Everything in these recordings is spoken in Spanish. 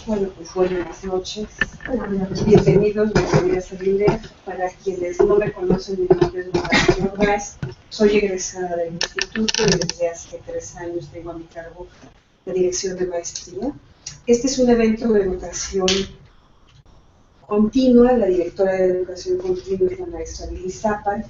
Bueno, pues buenas noches. Bienvenidos, bienvenidas a ILEF. Para quienes no me conocen, mi nombre es María Vázquez. Soy egresada del instituto y desde hace 3 años tengo a mi cargo la dirección de maestría. Este es un evento de educación continua. La directora de educación continua es la maestra Lili Zapal.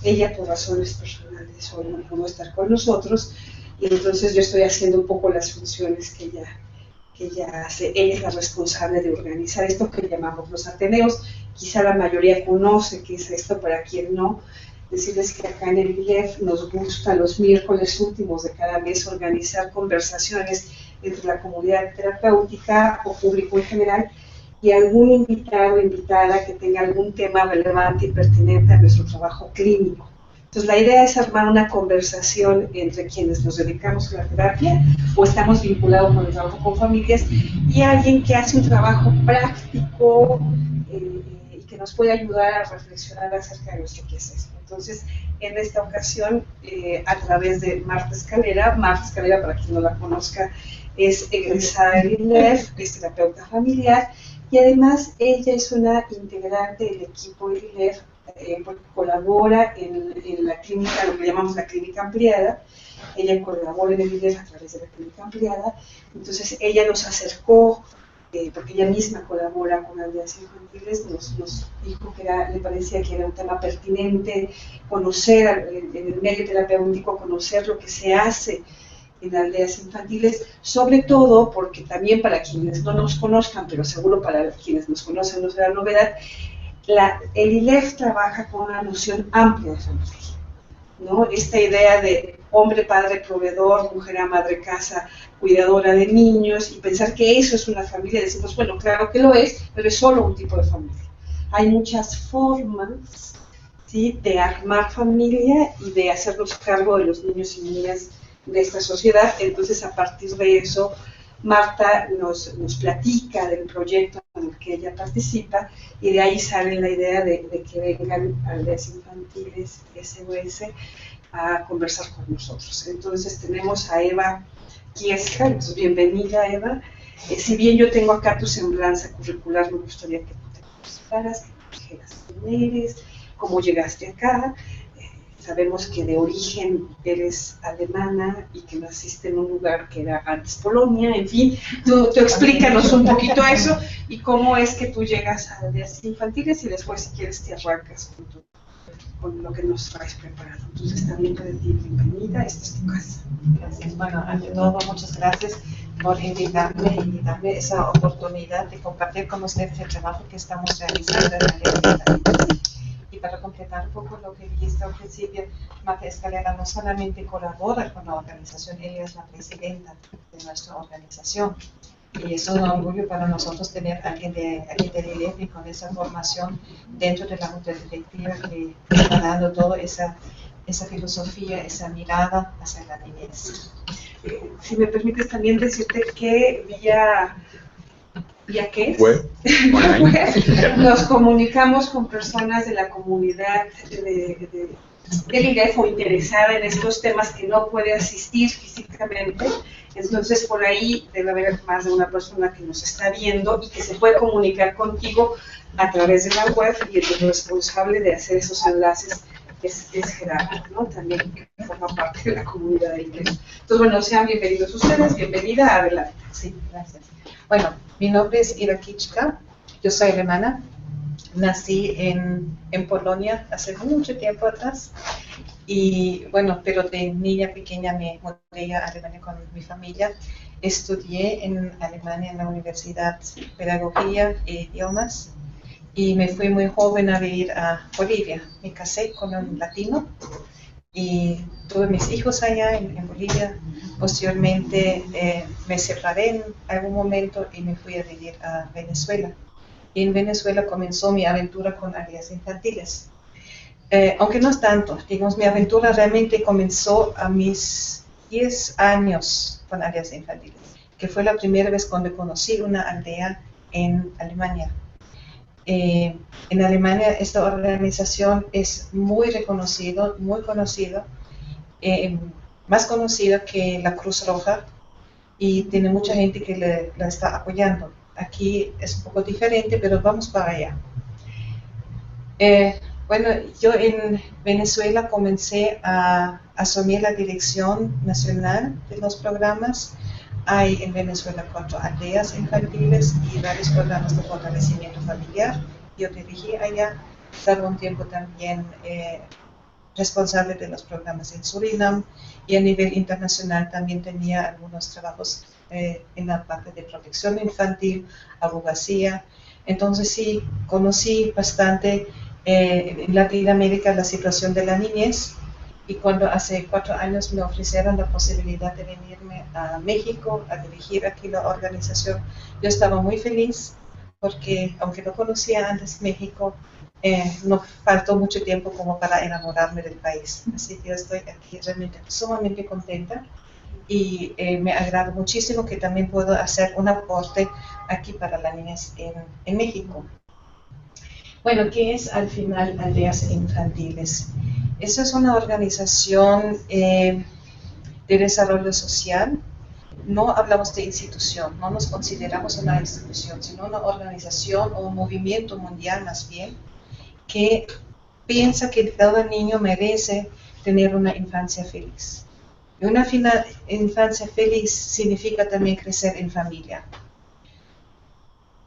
Ella, por razones personales, hoy no pudo estar con nosotros, y entonces yo estoy haciendo un poco las funciones que ella hace. Ella es la responsable de organizar esto que llamamos los Ateneos. Quizá la mayoría conoce qué es esto, para quien no, decirles que acá en el ILEF nos gusta los miércoles últimos de cada mes organizar conversaciones entre la comunidad terapéutica o público en general y algún invitado o invitada que tenga algún tema relevante y pertinente a nuestro trabajo clínico. Entonces la idea es armar una conversación entre quienes nos dedicamos a la terapia o estamos vinculados con el trabajo con familias y alguien que hace un trabajo práctico y que nos puede ayudar a reflexionar acerca de nuestro quehacer. Entonces, en esta ocasión, a través de Marta Escalera, para quien no la conozca, es egresada del ILEF, es terapeuta familiar, y además ella es una integrante del equipo del ILEF, porque colabora en la clínica, lo que llamamos la clínica ampliada. Ella colabora en el ILEF a través de la clínica ampliada. Entonces ella nos acercó, porque ella misma colabora con aldeas infantiles, nos dijo que le parecía que era un tema pertinente conocer en el medio terapéutico, conocer lo que se hace en aldeas infantiles, sobre todo porque también para quienes no nos conozcan, pero seguro para quienes nos conocen no será novedad, el ILEF trabaja con una noción amplia de familia, ¿no? Esta idea de hombre, padre, proveedor, mujer, madre, casa, cuidadora de niños, y pensar que eso es una familia. Decimos, bueno, claro que lo es, pero es solo un tipo de familia. Hay muchas formas, ¿sí?, de armar familia y de hacernos cargo de los niños y niñas de esta sociedad. Entonces, a partir de eso, Marta nos platica del proyecto en el que ella participa, y de ahí sale la idea de que vengan aldeas infantiles SOS a conversar con nosotros. Entonces tenemos a Eva Kiesca. Entonces, bienvenida, Eva. Si bien yo tengo acá tu semblanza curricular, me gustaría que tú te presentaras, que nos dijeras quién eres, cómo llegaste acá. Sabemos que de origen eres alemana y que naciste en un lugar que era antes Polonia. En fin, tú explícanos un poquito eso y cómo es que tú llegas a aldeas infantiles, y después, si quieres, te arrancas con lo que nos traes preparado. Entonces, también para ti, bienvenida, esta es tu casa. Gracias. Bueno, ante todo, muchas gracias por invitarme y darme esa oportunidad de compartir con ustedes el trabajo que estamos realizando en aldeas infantiles. Y para completar un poco lo que dijiste al principio, Marta Escalera no solamente colabora con la organización, ella es la presidenta de nuestra organización. Y es un orgullo para nosotros tener a alguien de ILEF y con esa formación dentro de la junta directiva que está dando toda esa filosofía, esa mirada hacia la niñez. Si me permites también decirte que vía qué es, web, nos comunicamos con personas de la comunidad del ILEF o interesada en estos temas que no puede asistir físicamente. Entonces, por ahí debe haber más de una persona que nos está viendo y que se puede comunicar contigo a través de la web, y el responsable de hacer esos enlaces es Gerardo, ¿no? También que forma parte de la comunidad de ILEF. Entonces, bueno, sean bienvenidos ustedes, bienvenida, adelante. Sí, gracias. Bueno, mi nombre es Ira Kichka, yo soy alemana, nací en Polonia hace mucho tiempo atrás, y bueno, pero de niña pequeña me mudé a Alemania con mi familia. Estudié en Alemania en la Universidad Pedagogía e Idiomas, y me fui muy joven a vivir a Bolivia. Me casé con un latino y tuve mis hijos allá en Bolivia. Posteriormente me separé en algún momento y me fui a vivir a Venezuela. Y en Venezuela comenzó mi aventura con aldeas infantiles. Aunque no es tanto, digamos, mi aventura realmente comenzó a mis 10 años con aldeas infantiles, que fue la primera vez cuando conocí una aldea en Alemania. En Alemania esta organización es muy reconocida, muy conocida, más conocida que la Cruz Roja, y tiene mucha gente que la está apoyando. Aquí es un poco diferente, pero vamos para allá. Bueno, yo en Venezuela comencé a asumir la dirección nacional de los programas. Hay en Venezuela 4 aldeas infantiles y varios programas de fortalecimiento familiar. Yo dirigí allá, estaba un tiempo también responsable de los programas en Surinam, y a nivel internacional también tenía algunos trabajos en la parte de protección infantil, abogacía. Entonces sí, conocí bastante en Latinoamérica la situación de la niñez, y cuando hace 4 años me ofrecieron la posibilidad de venirme a México a dirigir aquí la organización, yo estaba muy feliz porque aunque no conocía antes México, no faltó mucho tiempo como para enamorarme del país. Así que yo estoy aquí realmente sumamente contenta, y me agrada muchísimo que también puedo hacer un aporte aquí para la niñez en México. Bueno, ¿qué es al final Aldeas Infantiles? Esa es una organización de desarrollo social. No hablamos de institución, no nos consideramos una institución, sino una organización o un movimiento mundial más bien, que piensa que cada niño merece tener una infancia feliz. Y una infancia feliz significa también crecer en familia.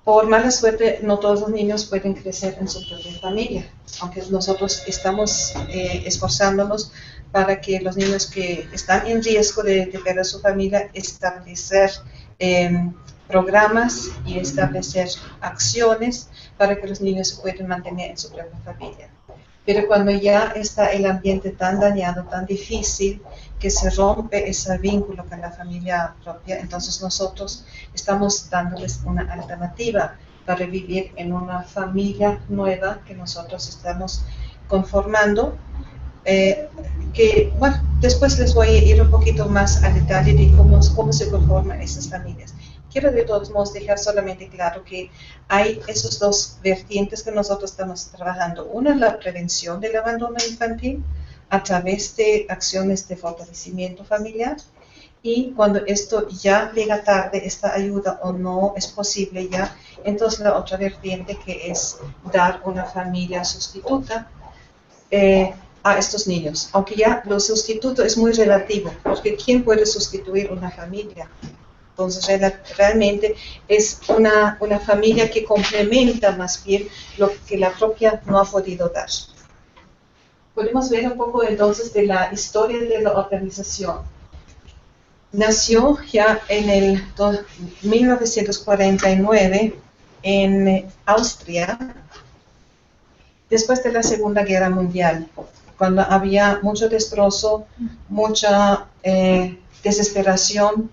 Por mala suerte, no todos los niños pueden crecer en su propia familia, aunque nosotros estamos esforzándonos para que los niños que están en riesgo de perder su familia, establecer programas y establecer acciones para que los niños se puedan mantener en su propia familia. Pero cuando ya está el ambiente tan dañado, tan difícil, que se rompe ese vínculo con la familia propia, entonces nosotros estamos dándoles una alternativa para vivir en una familia nueva que nosotros estamos conformando. Que, bueno, después les voy a ir un poquito más al detalle de cómo se conforman esas familias. Quiero de todos modos dejar solamente claro que hay esos dos vertientes que nosotros estamos trabajando. Una es la prevención del abandono infantil a través de acciones de fortalecimiento familiar, y cuando esto ya llega tarde, esta ayuda o no es posible ya, entonces la otra vertiente que es dar una familia sustituta a estos niños. Aunque ya lo sustituto es muy relativo, porque ¿quién puede sustituir una familia? Entonces realmente es una familia que complementa más bien lo que la propia no ha podido dar. Podemos ver un poco entonces de la historia de la organización. Nació ya en el 1949 en Austria, después de la Segunda Guerra Mundial, cuando había mucho destrozo, mucha desesperación.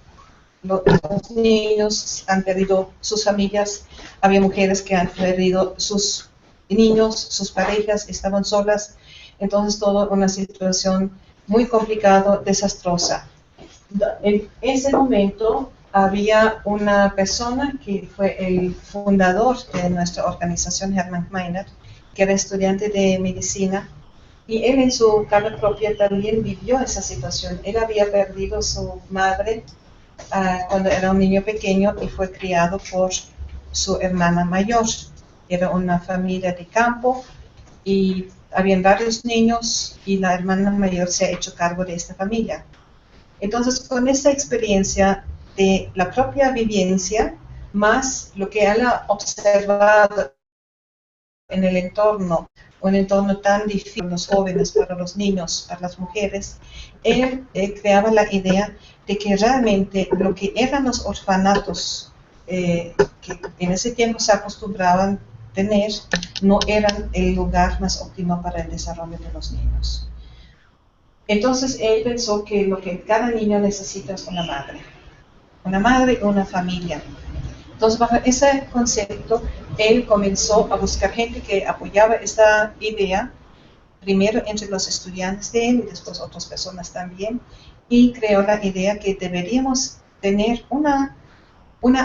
Los niños han perdido sus familias, había mujeres que han perdido sus niños, sus parejas, estaban solas. Entonces, toda una situación muy complicada, desastrosa. En ese momento había una persona que fue el fundador de nuestra organización, Hermann Gmeiner, que era estudiante de medicina, y él en su carne propia también vivió esa situación. Él había perdido a su madre cuando era un niño pequeño y fue criado por su hermana mayor. Era una familia de campo y habían varios niños, y la hermana mayor se ha hecho cargo de esta familia. Entonces, con esta experiencia de la propia vivencia, más lo que él ha observado en el entorno, un entorno tan difícil para los jóvenes, para los niños, para las mujeres, él creaba la idea de que realmente lo que eran los orfanatos que en ese tiempo se acostumbraban tener, no eran el lugar más óptimo para el desarrollo de los niños. Entonces él pensó que lo que cada niño necesita es una madre y una familia. Entonces, bajo ese concepto, él comenzó a buscar gente que apoyaba esta idea, primero entre los estudiantes de él y después otras personas también, y creó la idea que deberíamos tener una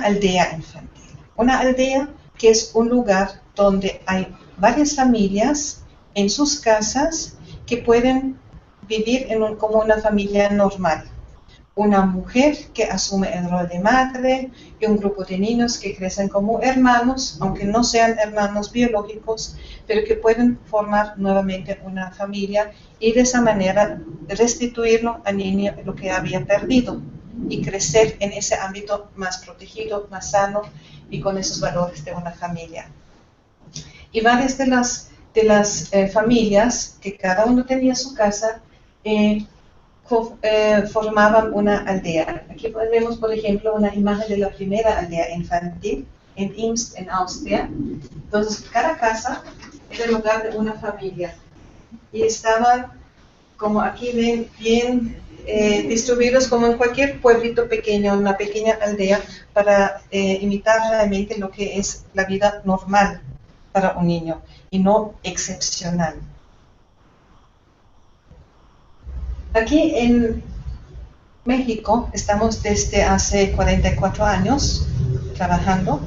aldea infantil. Una aldea que es un lugar donde hay varias familias en sus casas que pueden vivir como una familia normal. Una mujer que asume el rol de madre y un grupo de niños que crecen como hermanos, aunque no sean hermanos biológicos, pero que pueden formar nuevamente una familia y de esa manera restituirlo al niño lo que había perdido y crecer en ese ámbito más protegido, más sano y con esos valores de una familia. Y varias de las familias, que cada uno tenía su casa, formaban una aldea. Aquí vemos, por ejemplo, una imagen de la primera aldea infantil en Imst, en Austria. Entonces, cada casa era el hogar de una familia. Y estaban, como aquí ven, bien distribuidos como en cualquier pueblito pequeño, una pequeña aldea, para imitar realmente lo que es la vida normal para un niño y no excepcional. Aquí en México estamos desde hace 44 años trabajando.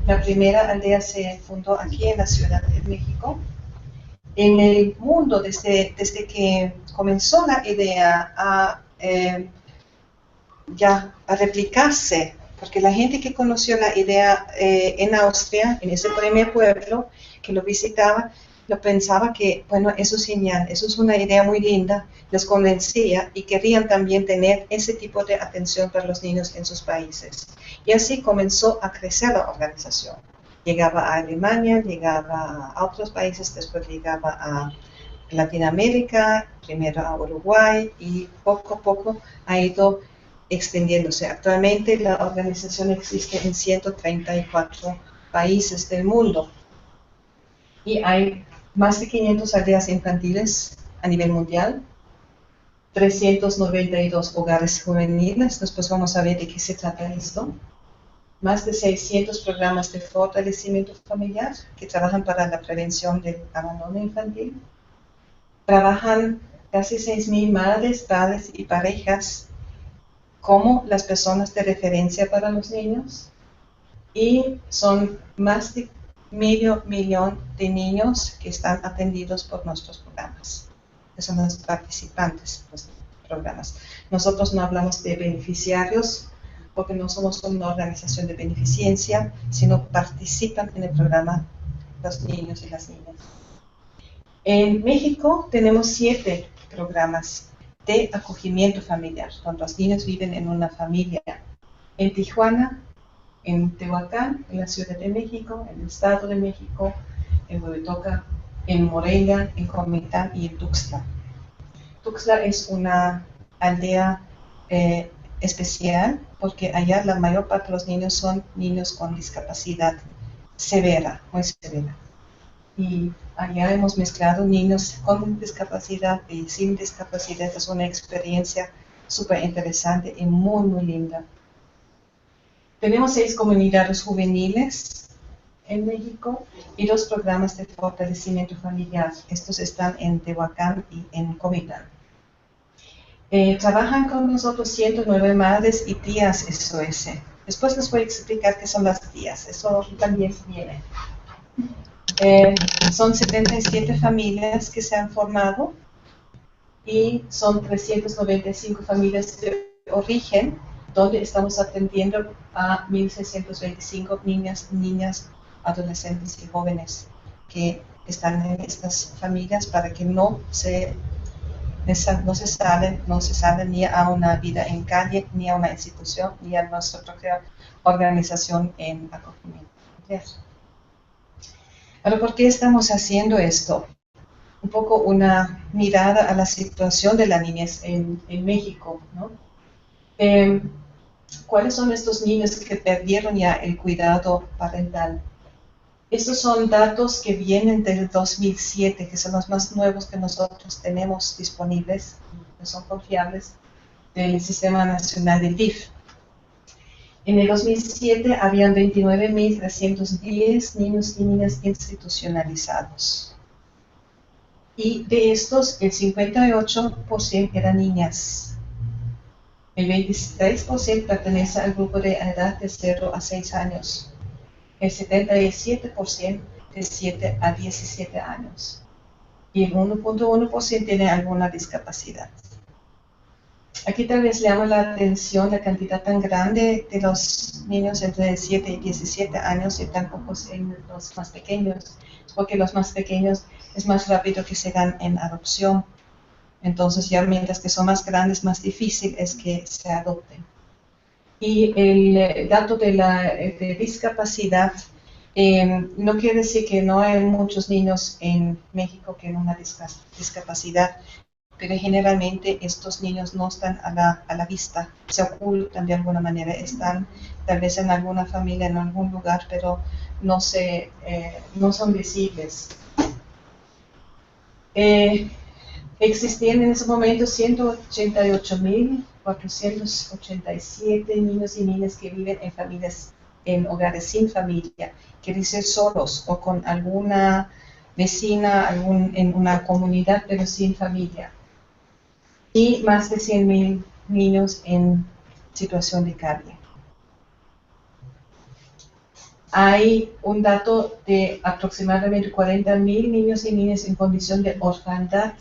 La primera aldea se fundó aquí en la Ciudad de México. En el mundo, desde que comenzó la idea a replicarse, porque la gente que conoció la idea en Austria, en ese primer pueblo que lo visitaba, lo pensaba que, bueno, eso es genial, eso es una idea muy linda, les convencía y querían también tener ese tipo de atención para los niños en sus países. Y así comenzó a crecer la organización. Llegaba a Alemania, llegaba a otros países, después llegaba a Latinoamérica, primero a Uruguay y poco a poco ha ido extendiéndose. Actualmente la organización existe en 134 países del mundo y hay más de 500 aldeas infantiles a nivel mundial, 392 hogares juveniles, después vamos a ver de qué se trata esto, más de 600 programas de fortalecimiento familiar que trabajan para la prevención del abandono infantil, trabajan casi 6.000 madres, padres y parejas como las personas de referencia para los niños y son más de 500.000 de niños que están atendidos por nuestros programas. Esos son los participantes de los programas. Nosotros no hablamos de beneficiarios porque no somos una organización de beneficencia, sino participan en el programa los niños y las niñas. En México tenemos 7 programas de acogimiento familiar, donde los niños viven en una familia. En Tijuana, en Tehuacán, en la Ciudad de México, en el Estado de México, en Huehuetoca, en Morelia, en Comitán y en Tuxtla. Tuxtla es una aldea especial porque allá la mayor parte de los niños son niños con discapacidad severa, muy severa. Y allá hemos mezclado niños con discapacidad y sin discapacidad. Es una experiencia súper interesante y muy, muy linda. Tenemos 6 comunidades juveniles en México y 2 programas de fortalecimiento familiar. Estos están en Tehuacán y en Comitán. Trabajan con nosotros 109 madres y tías SOS. Después les voy a explicar qué son las tías. Eso también viene. Son 77 familias que se han formado y son 395 familias de origen, donde estamos atendiendo a 1.625 niñas, adolescentes y jóvenes que están en estas familias para que no se salen ni a una vida en calle, ni a una institución, ni a nuestra propia organización en acogimiento. Ahora, ¿por qué estamos haciendo esto? Un poco una mirada a la situación de la niñez en México, ¿no? ¿Cuáles son estos niños que perdieron ya el cuidado parental? Estos son datos que vienen del 2007, que son los más nuevos que nosotros tenemos disponibles, que son confiables, del Sistema Nacional del DIF. En el 2007 habían 29.310 niños y niñas institucionalizados. Y de estos, el 58% eran niñas. El 23% pertenece al grupo de edad de 0 a 6 años. el 77% de 7 a 17 años y el 1.1% tiene alguna discapacidad. Aquí tal vez le llama la atención la cantidad tan grande de los niños entre 7 y 17 años y tan pocos en los más pequeños, porque los más pequeños es más rápido que se dan en adopción. Entonces ya mientras que son más grandes, más difícil es que se adopten. Y el dato de discapacidad no quiere decir que no hay muchos niños en México que tienen una discapacidad, pero generalmente estos niños no están a la vista, se ocultan de alguna manera, están tal vez en alguna familia, en algún lugar, pero no son visibles. Existían en ese momento 188.487 niños y niñas que viven en familias, en hogares sin familia, quiere decir solos o con alguna vecina, en una comunidad, pero sin familia. Y más de 100.000 niños en situación de calle. Hay un dato de aproximadamente 40.000 niños y niñas en condición de orfandad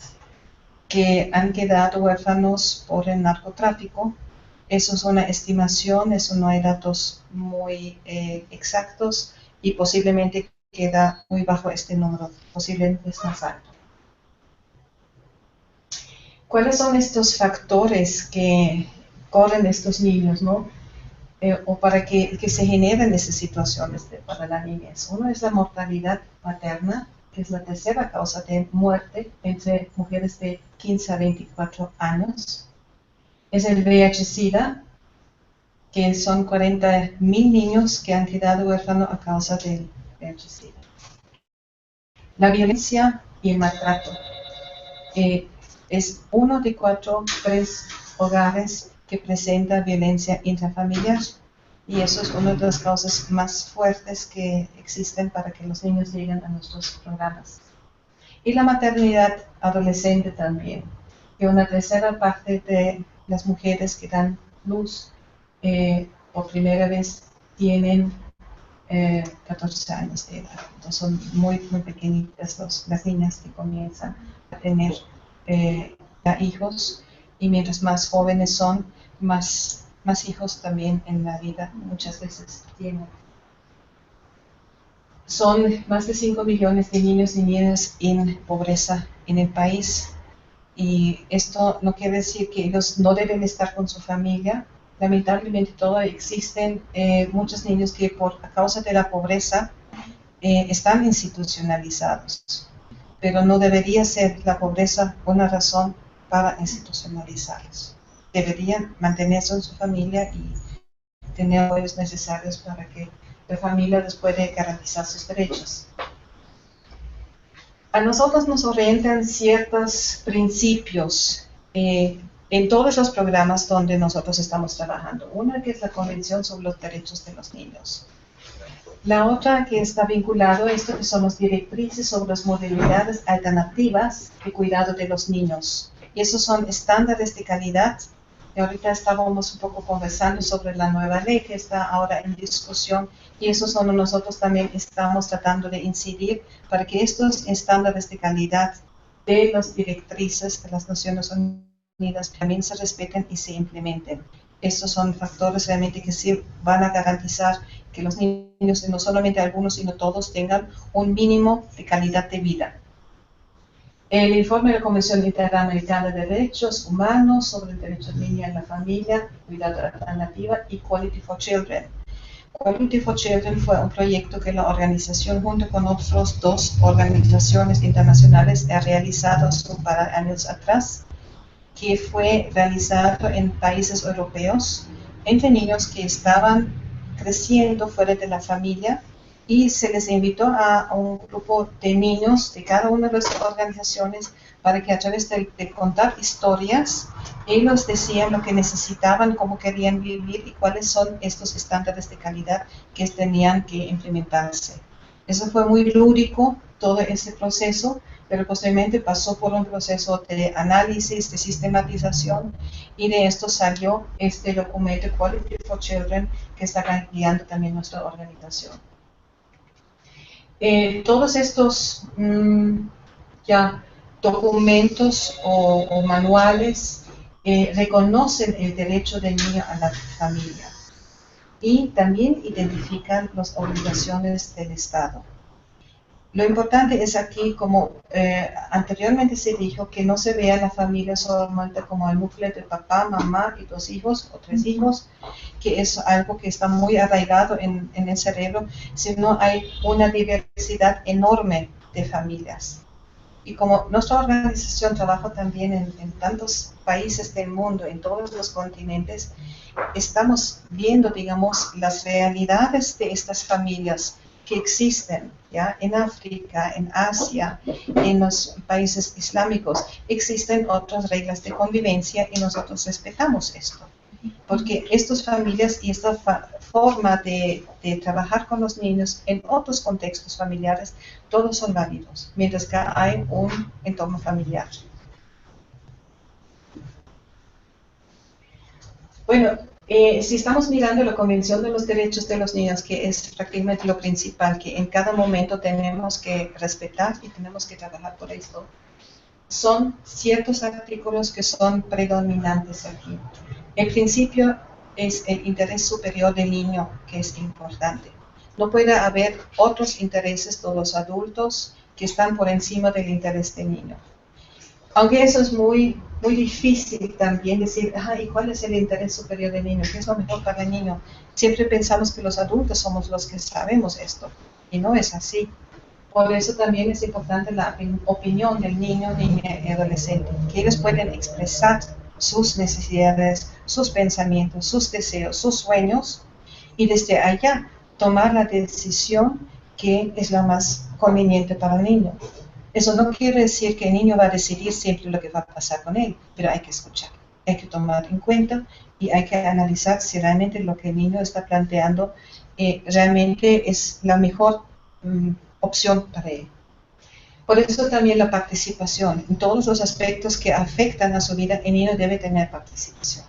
que han quedado huérfanos por el narcotráfico. Eso es una estimación, eso no hay datos muy exactos y posiblemente queda muy bajo este número, posiblemente es más alto. ¿Cuáles son estos factores que corren estos niños, ¿no? O para que se generen esas situaciones para la niñez? Uno es la mortalidad materna, que es la tercera causa de muerte entre mujeres de 15 a 24 años. Es el VIH-Sida, que son 40.000 niños que han quedado huérfanos a causa del VIH-Sida. La violencia y el maltrato. Es 1 de 3 hogares que presenta violencia intrafamiliar y eso es una de las causas más fuertes que existen para que los niños lleguen a nuestros programas. Y la maternidad adolescente también, que una tercera parte de las mujeres que dan luz por primera vez tienen 14 años de edad. Entonces son muy, muy pequeñitas las niñas que comienzan a tener ya hijos, y mientras más jóvenes son, más hijos también en la vida muchas veces tienen. Son más de 5 millones de niños y niñas en pobreza en el país, y esto no quiere decir que ellos no deben estar con su familia. Lamentablemente todavía existen muchos niños que a causa de la pobreza están institucionalizados, pero no debería ser la pobreza una razón para institucionalizarlos. Deberían mantenerse en su familia y tener apoyos necesarios para que la familia les pueda garantizar sus derechos. A nosotros nos orientan ciertos principios en todos los programas donde nosotros estamos trabajando. Una que es la Convención sobre los Derechos de los Niños. La otra que está vinculado a esto que son las directrices sobre las modalidades alternativas de cuidado de los niños. Y esos son estándares de calidad. Y ahorita estábamos un poco conversando sobre la nueva ley que está ahora en discusión, y eso es donde nosotros también estamos tratando de incidir para que estos estándares de calidad de las directrices de las Naciones Unidas también se respeten y se implementen. Estos son factores realmente que sí van a garantizar que los niños, no solamente algunos, sino todos, tengan un mínimo de calidad de vida. El informe de la Convención Interamericana de Derechos Humanos sobre el derecho del niño en la familia, cuidado alternativa y Quality for Children. Quality for Children fue un proyecto que la organización junto con otras 2 organizaciones internacionales ha realizado hace un par de años atrás, que fue realizado en países europeos entre niños que estaban creciendo fuera de la familia, y se les invitó a un grupo de niños de cada una de las organizaciones para que a través de contar historias, ellos decían lo que necesitaban, cómo querían vivir y cuáles son estos estándares de calidad que tenían que implementarse. Eso fue muy lúdico, todo ese proceso, pero posteriormente pasó por un proceso de análisis, de sistematización, y de esto salió este documento Quality for Children que está guiando también nuestra organización. todos estos ya documentos o manuales reconocen el derecho del niño a la familia y también identifican las obligaciones del Estado. Lo importante es aquí, como anteriormente se dijo, que no se vea la familia solamente como el núcleo de papá, mamá y 2 hijos o 3 hijos, que es algo que está muy arraigado en el cerebro, sino hay una diversidad enorme de familias. Y como nuestra organización trabaja también en tantos países del mundo, en todos los continentes, estamos viendo, digamos, las realidades de estas familias que existen, ¿ya? En África, en Asia, en los países islámicos. Existen otras reglas de convivencia y nosotros respetamos esto. Porque estas familias y esta forma de trabajar con los niños en otros contextos familiares, todos son válidos, mientras que hay un entorno familiar. Bueno, si estamos mirando la Convención de los Derechos de los Niños, que es prácticamente lo principal, que en cada momento tenemos que respetar y tenemos que trabajar por esto, son ciertos artículos que son predominantes aquí. El principio es el interés superior del niño, que es importante. No puede haber otros intereses de los adultos que están por encima del interés del niño. Aunque eso es muy difícil también decir, ¿y cuál es el interés superior del niño? ¿Qué es lo mejor para el niño? Siempre pensamos que los adultos somos los que sabemos esto, y no es así. Por eso también es importante la opinión del niño, niña y adolescente, que ellos pueden expresar sus necesidades, sus pensamientos, sus deseos, sus sueños, y desde allá tomar la decisión que es la más conveniente para el niño. Eso no quiere decir que el niño va a decidir siempre lo que va a pasar con él, pero hay que escuchar, hay que tomar en cuenta y hay que analizar si realmente lo que el niño está planteando realmente es la mejor opción para él. Por eso también la participación. En todos los aspectos que afectan a su vida, el niño debe tener participación.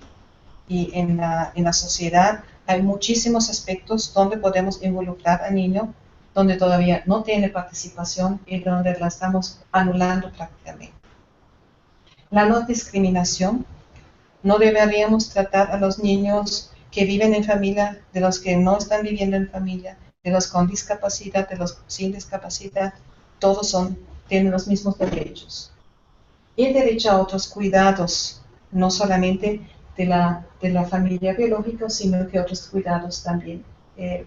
Y en la sociedad hay muchísimos aspectos donde podemos involucrar al niño, donde todavía no tiene participación y donde la estamos anulando prácticamente. La no discriminación. No deberíamos tratar a los niños que viven en familia, de los que no están viviendo en familia, de los con discapacidad, de los sin discapacidad, todos tienen los mismos derechos. Y el derecho a otros cuidados, no solamente de la familia biológica, sino que otros cuidados también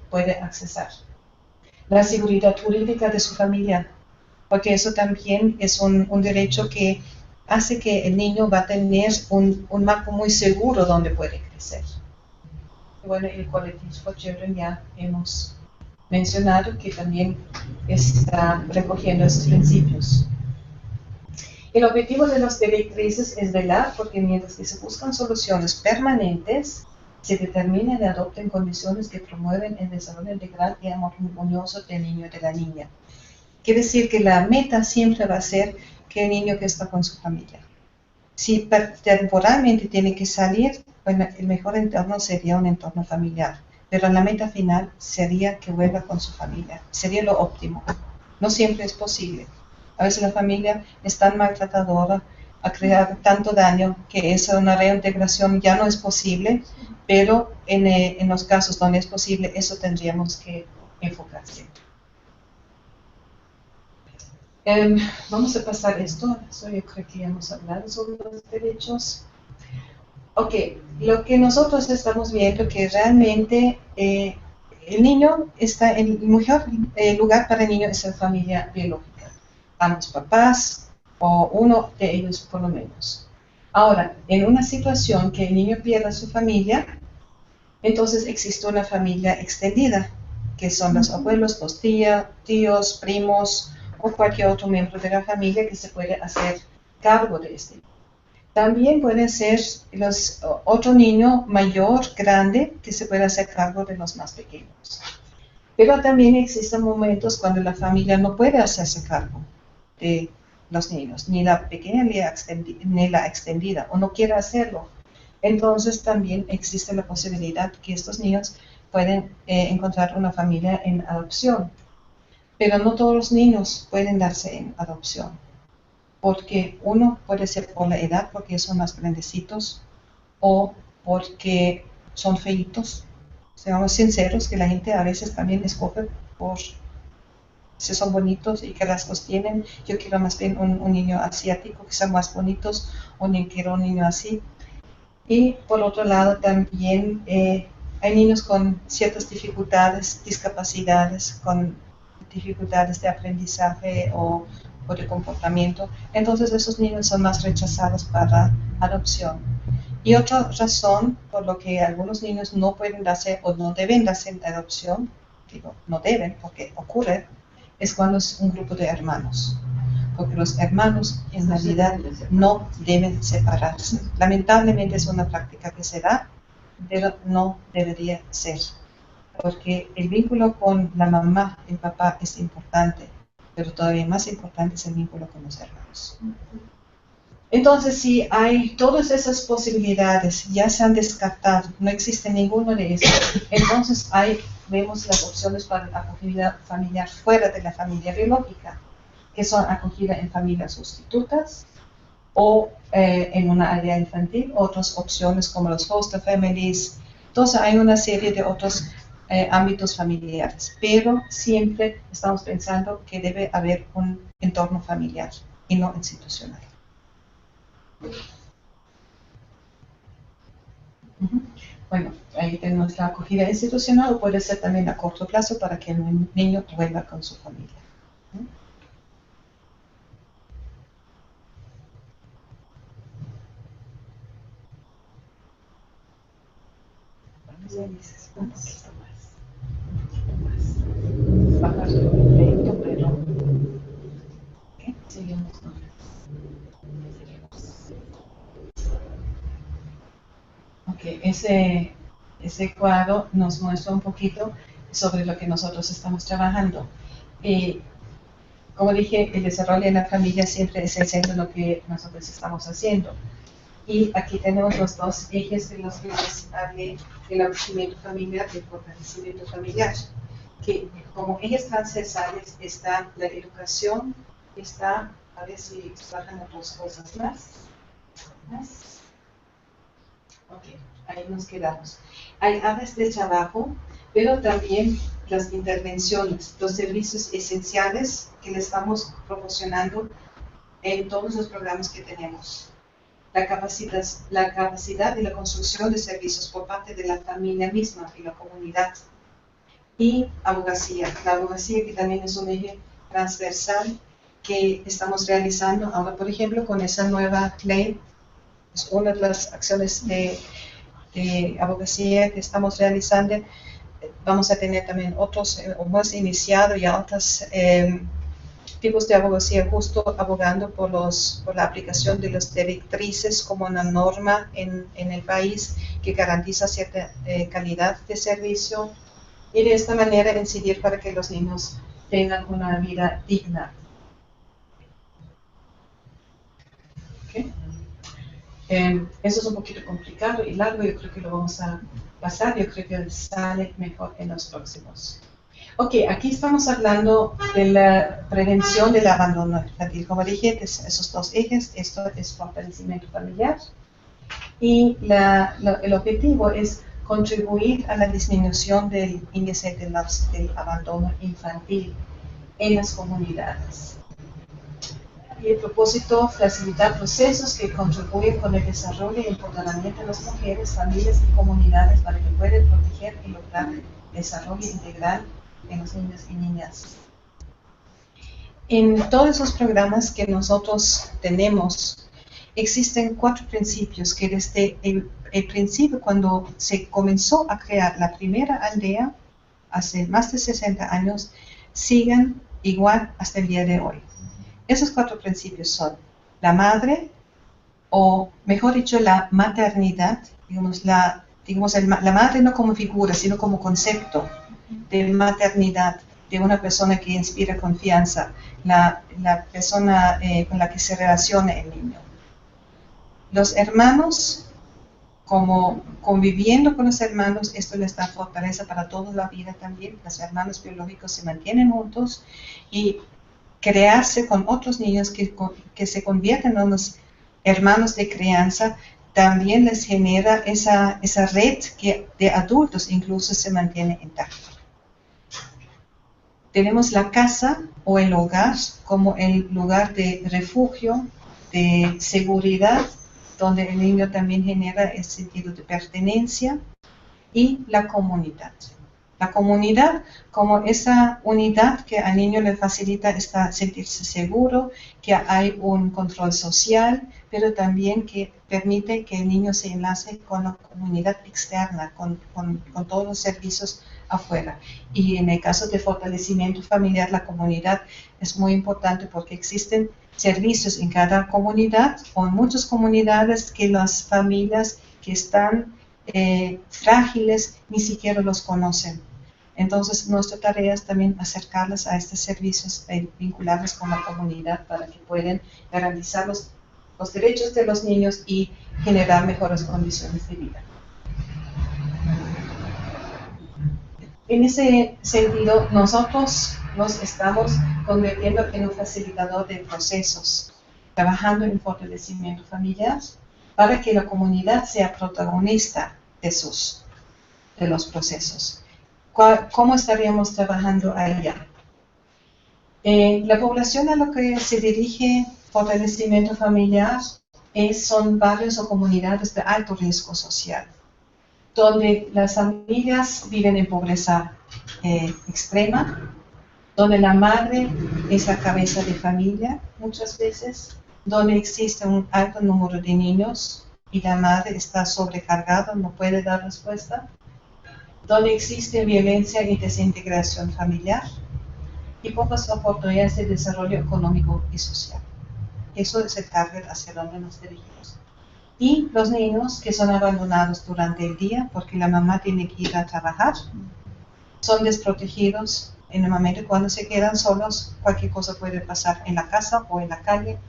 puede accesar. La seguridad jurídica de su familia, porque eso también es un derecho que hace que el niño va a tener un marco muy seguro donde puede crecer. Bueno, el Collective for Children ya hemos mencionado que también está recogiendo esos principios. El objetivo de las directrices es velar porque mientras que se buscan soluciones permanentes, se determinen y adopten condiciones que promueven el desarrollo integral y armonioso del niño y de la niña. Quiere decir que la meta siempre va a ser que el niño que está con su familia. Si temporalmente tiene que salir, bueno, el mejor entorno sería un entorno familiar, pero la meta final sería que vuelva con su familia. Sería lo óptimo. No siempre es posible. A veces la familia es tan maltratadora, ha creado tanto daño, que una reintegración ya no es posible, pero en los casos donde es posible, eso tendríamos que enfocarse. Vamos a pasar esto. Yo creo que ya hemos hablado sobre los derechos. Ok, lo que nosotros estamos viendo que realmente el niño está en el mejor lugar para el niño es la familia biológica. Ambos papás o uno de ellos por lo menos. Ahora, en una situación que el niño pierda su familia, entonces existe una familia extendida, que son los abuelos, los tíos, primos o cualquier otro miembro de la familia que se puede hacer cargo de este. También puede ser otro niño mayor, grande, que se puede hacer cargo de los más pequeños. Pero también existen momentos cuando la familia no puede hacerse cargo de los niños, ni la pequeña ni la extendida, o no quiere hacerlo. Entonces también existe la posibilidad que estos niños pueden encontrar una familia en adopción. Pero no todos los niños pueden darse en adopción, porque uno puede ser por la edad, porque son más grandecitos, o porque son feitos. Seamos sinceros que la gente a veces también escoge por si son bonitos y qué rasgos tienen. Yo quiero más bien un niño asiático, que sean más bonitos, o ni quiero un niño así. Y por otro lado también hay niños con ciertas dificultades, discapacidades, con dificultades de aprendizaje o de comportamiento. Entonces esos niños son más rechazados para adopción. Y otra razón por lo que algunos niños no pueden darse o no deben darse en adopción, digo no deben porque ocurre, es cuando es un grupo de hermanos. Porque los hermanos en realidad no deben separarse. Lamentablemente es una práctica que se da, pero no debería ser. Porque el vínculo con la mamá y el papá es importante, pero todavía más importante es el vínculo con los hermanos. Entonces, si hay todas esas posibilidades, ya se han descartado, no existe ninguno de esos, entonces vemos las opciones para la acogida familiar fuera de la familia biológica, que son acogida en familias sustitutas o en una aldea infantil, otras opciones como los foster families. Entonces hay una serie de otros ámbitos familiares, pero siempre estamos pensando que debe haber un entorno familiar y no institucional. Bueno, ahí tenemos la acogida institucional, o puede ser también a corto plazo para que el niño vuelva con su familia. Bajar su efecto, pero ¿qué? Seguimos, ¿no? Ok, ese cuadro nos muestra un poquito sobre lo que nosotros estamos trabajando. Como dije, el desarrollo de la familia siempre es el centro de lo que nosotros estamos haciendo. Y aquí tenemos los dos ejes de los que les hablé del abastecimiento familiar y el fortalecimiento familiar. Que como ejes transversales está la educación, está, a ver si bajan otras cosas más. Ok, ahí nos quedamos. Hay áreas de trabajo, pero también las intervenciones, los servicios esenciales que le estamos proporcionando en todos los programas que tenemos. La capacidad y la construcción de servicios por parte de la familia misma y la comunidad. Y abogacía. La abogacía que también es un eje transversal que estamos realizando ahora, por ejemplo, con esa nueva ley. Es una de las acciones de abogacía que estamos realizando. Vamos a tener también otros, hemos iniciado ya otros tipos de abogacía, justo abogando por la aplicación de las directrices como una norma en el país que garantiza cierta calidad de servicio, y de esta manera incidir para que los niños tengan una vida digna. ¿Okay? Eso es un poquito complicado y largo, yo creo que lo vamos a pasar, yo creo que sale mejor en los próximos. Ok, aquí estamos hablando de la prevención del abandono infantil. Como dije, esos dos ejes, esto es fortalecimiento familiar y el objetivo es contribuir a la disminución del índice del abandono infantil en las comunidades. Y el propósito, facilitar procesos que contribuyen con el desarrollo y empoderamiento de las mujeres, familias y comunidades para que puedan proteger y lograr desarrollo integral en los niños y niñas. En todos los programas que nosotros tenemos, existen 4 principios que desde el principio, cuando se comenzó a crear la primera aldea, hace más de 60 años, siguen igual hasta el día de hoy. Esos 4 principios son la madre, o mejor dicho, la maternidad, digamos, la madre no como figura, sino como concepto de maternidad, de una persona que inspira confianza, la persona con la que se relaciona el niño. Los hermanos como conviviendo con los hermanos, esto les da fortaleza para toda la vida también. Los hermanos biológicos se mantienen juntos y crearse con otros niños que se convierten en los hermanos de crianza también les genera esa red que de adultos incluso se mantiene intacta. Tenemos la casa o el hogar como el lugar de refugio, de seguridad, donde el niño también genera el sentido de pertenencia, y la comunidad. La comunidad como esa unidad que al niño le facilita sentirse seguro, que hay un control social, pero también que permite que el niño se enlace con la comunidad externa, con todos los servicios afuera. Y en el caso de fortalecimiento familiar, la comunidad es muy importante porque existen servicios en cada comunidad o en muchas comunidades que las familias que están frágiles ni siquiera los conocen. Entonces, nuestra tarea es también acercarlas a estos servicios, vincularlas con la comunidad para que puedan garantizar los derechos de los niños y generar mejores condiciones de vida. En ese sentido, nosotros nos estamos convirtiendo en un facilitador de procesos, trabajando en fortalecimiento familiar para que la comunidad sea protagonista de los procesos. ¿Cómo estaríamos trabajando allá? La población a la que se dirige fortalecimiento familiar son barrios o comunidades de alto riesgo social, donde las familias viven en pobreza extrema, donde la madre es la cabeza de familia muchas veces, donde existe un alto número de niños y la madre está sobrecargada, no puede dar respuesta, donde existe violencia y desintegración familiar y pocas oportunidades de desarrollo económico y social. Eso es el target hacia donde nos dirigimos. Y los niños que son abandonados durante el día porque la mamá tiene que ir a trabajar, son desprotegidos en el momento cuando se quedan solos, cualquier cosa puede pasar en la casa o en la calle,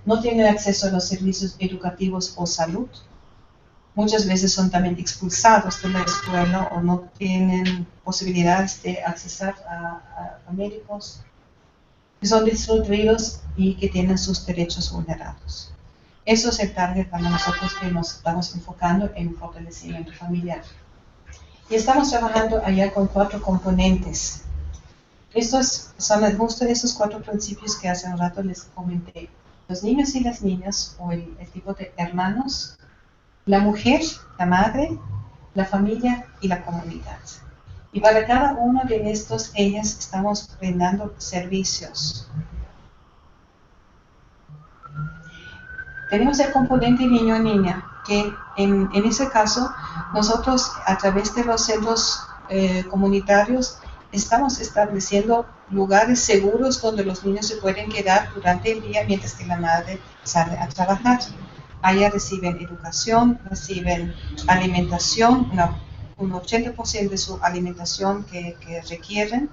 no tienen acceso a los servicios educativos o salud, muchas veces son también expulsados de la escuela o no tienen posibilidades de acceder a médicos, son desnutridos y que tienen sus derechos vulnerados. Eso es el target para nosotros que nos estamos enfocando en fortalecimiento familiar. Y estamos trabajando allá con 4 componentes. Estos son justo esos 4 principios que hace un rato les comenté. Los niños y las niñas, o el tipo de hermanos, la mujer, la madre, la familia y la comunidad. Y para cada uno de estos, ellas estamos brindando servicios. Tenemos el componente niño-niña, que en ese caso, nosotros a través de los centros comunitarios estamos estableciendo lugares seguros donde los niños se pueden quedar durante el día mientras que la madre sale a trabajar. Allá reciben educación, reciben alimentación, un 80% de su alimentación que requieren,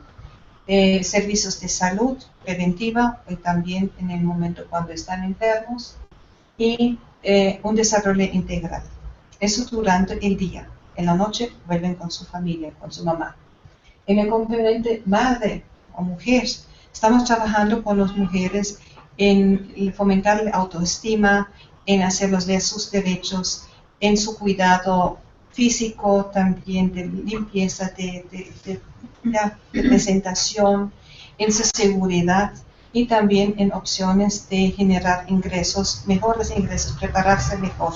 servicios de salud preventiva y también en el momento cuando están enfermos, y un desarrollo integral. Eso durante el día. En la noche vuelven con su familia, con su mamá. En el componente madre o mujer, estamos trabajando con las mujeres en fomentar la autoestima, en hacerlos ver sus derechos, en su cuidado físico, también de limpieza, de presentación, en su seguridad y también en opciones de generar ingresos, mejores ingresos, prepararse mejor.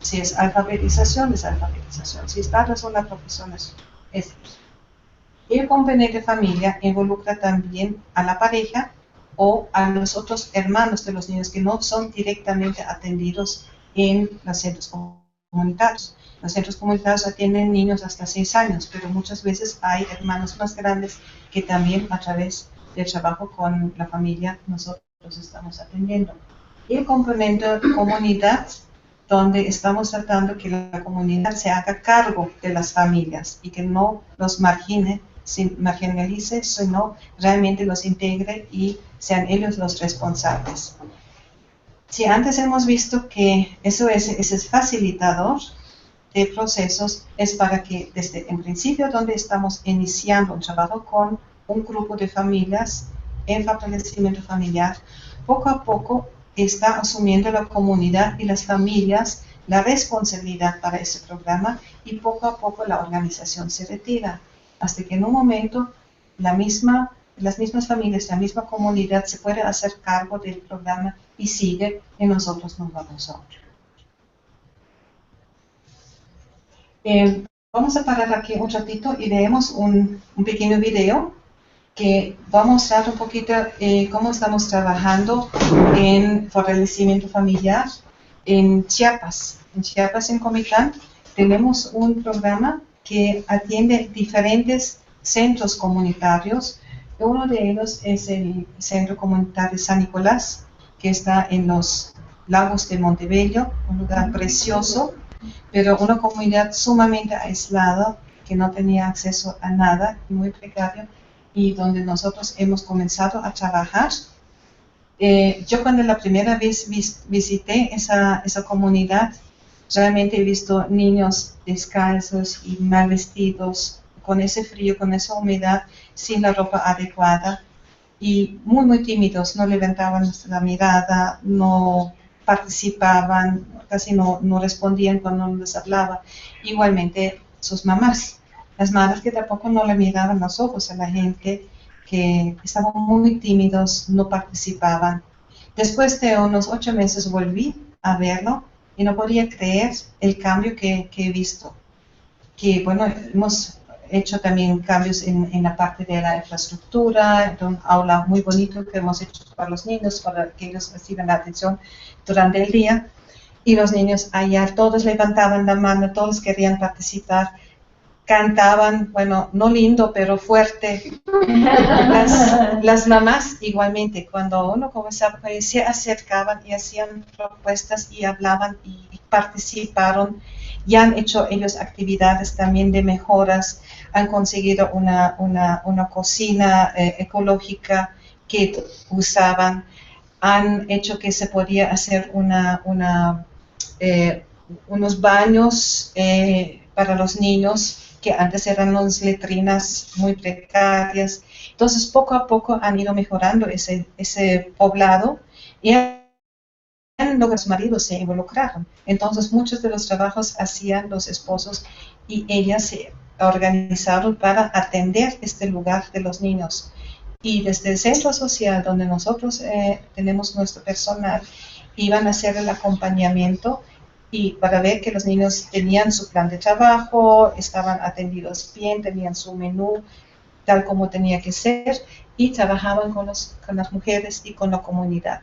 Si es alfabetización, es alfabetización. Si es darles una profesión, es eso. El componente de familia involucra también a la pareja o a los otros hermanos de los niños que no son directamente atendidos en los centros comunitarios. Los centros comunitarios atienden niños hasta 6 años, pero muchas veces hay hermanos más grandes que también a través del trabajo con la familia nosotros estamos atendiendo. Y el componente comunidad, donde estamos tratando que la comunidad se haga cargo de las familias y que no los marginalice, sino realmente los integre y sean ellos los responsables. Si antes hemos visto que eso es facilitador, de procesos es para que desde el principio donde estamos iniciando un trabajo con un grupo de familias en fortalecimiento familiar, poco a poco está asumiendo la comunidad y las familias la responsabilidad para ese programa y poco a poco la organización se retira, hasta que en un momento las mismas familias, la misma comunidad se puede hacer cargo del programa y sigue y nosotros nos vamos a otro. Vamos a parar aquí un ratito y veamos un pequeño video que va a mostrar un poquito cómo estamos trabajando en fortalecimiento familiar en Chiapas. En Chiapas, en Comitán, tenemos un programa que atiende diferentes centros comunitarios. Uno de ellos es el Centro Comunitario San Nicolás, que está en los lagos de Montebello, un lugar precioso, pero una comunidad sumamente aislada, que no tenía acceso a nada, muy precario, y donde nosotros hemos comenzado a trabajar. Yo cuando la primera vez visité esa comunidad, realmente he visto niños descalzos y mal vestidos, con ese frío, con esa humedad, sin la ropa adecuada y muy, muy tímidos, no levantaban la mirada, no participaban, casi no respondían cuando uno les hablaba. Igualmente sus mamás, las madres que tampoco no le miraban los ojos a la gente, que estaban muy tímidos, no participaban. Después de unos 8 meses volví a verlo y no podía creer el cambio que he visto. Que bueno, hemos hecho también cambios en la parte de la infraestructura, un aula muy bonito que hemos hecho para los niños, para que ellos reciban la atención durante el día. Y los niños allá, todos levantaban la mano, todos querían participar, cantaban, bueno, no lindo, pero fuerte. Las mamás igualmente, cuando uno comenzaba, se acercaban y hacían propuestas y hablaban y participaron. Y han hecho ellos actividades también de mejoras, han conseguido una cocina ecológica que usaban, han hecho que se podía hacer unos baños para los niños, que antes eran unas letrinas muy precarias. Entonces, poco a poco han ido mejorando ese poblado y los maridos se involucraron. Entonces, muchos de los trabajos hacían los esposos y ellas se organizaron para atender este lugar de los niños. Y desde el centro social, donde nosotros tenemos nuestro personal, iban a hacer el acompañamiento y para ver que los niños tenían su plan de trabajo, estaban atendidos bien, tenían su menú tal como tenía que ser y trabajaban con las mujeres y con la comunidad.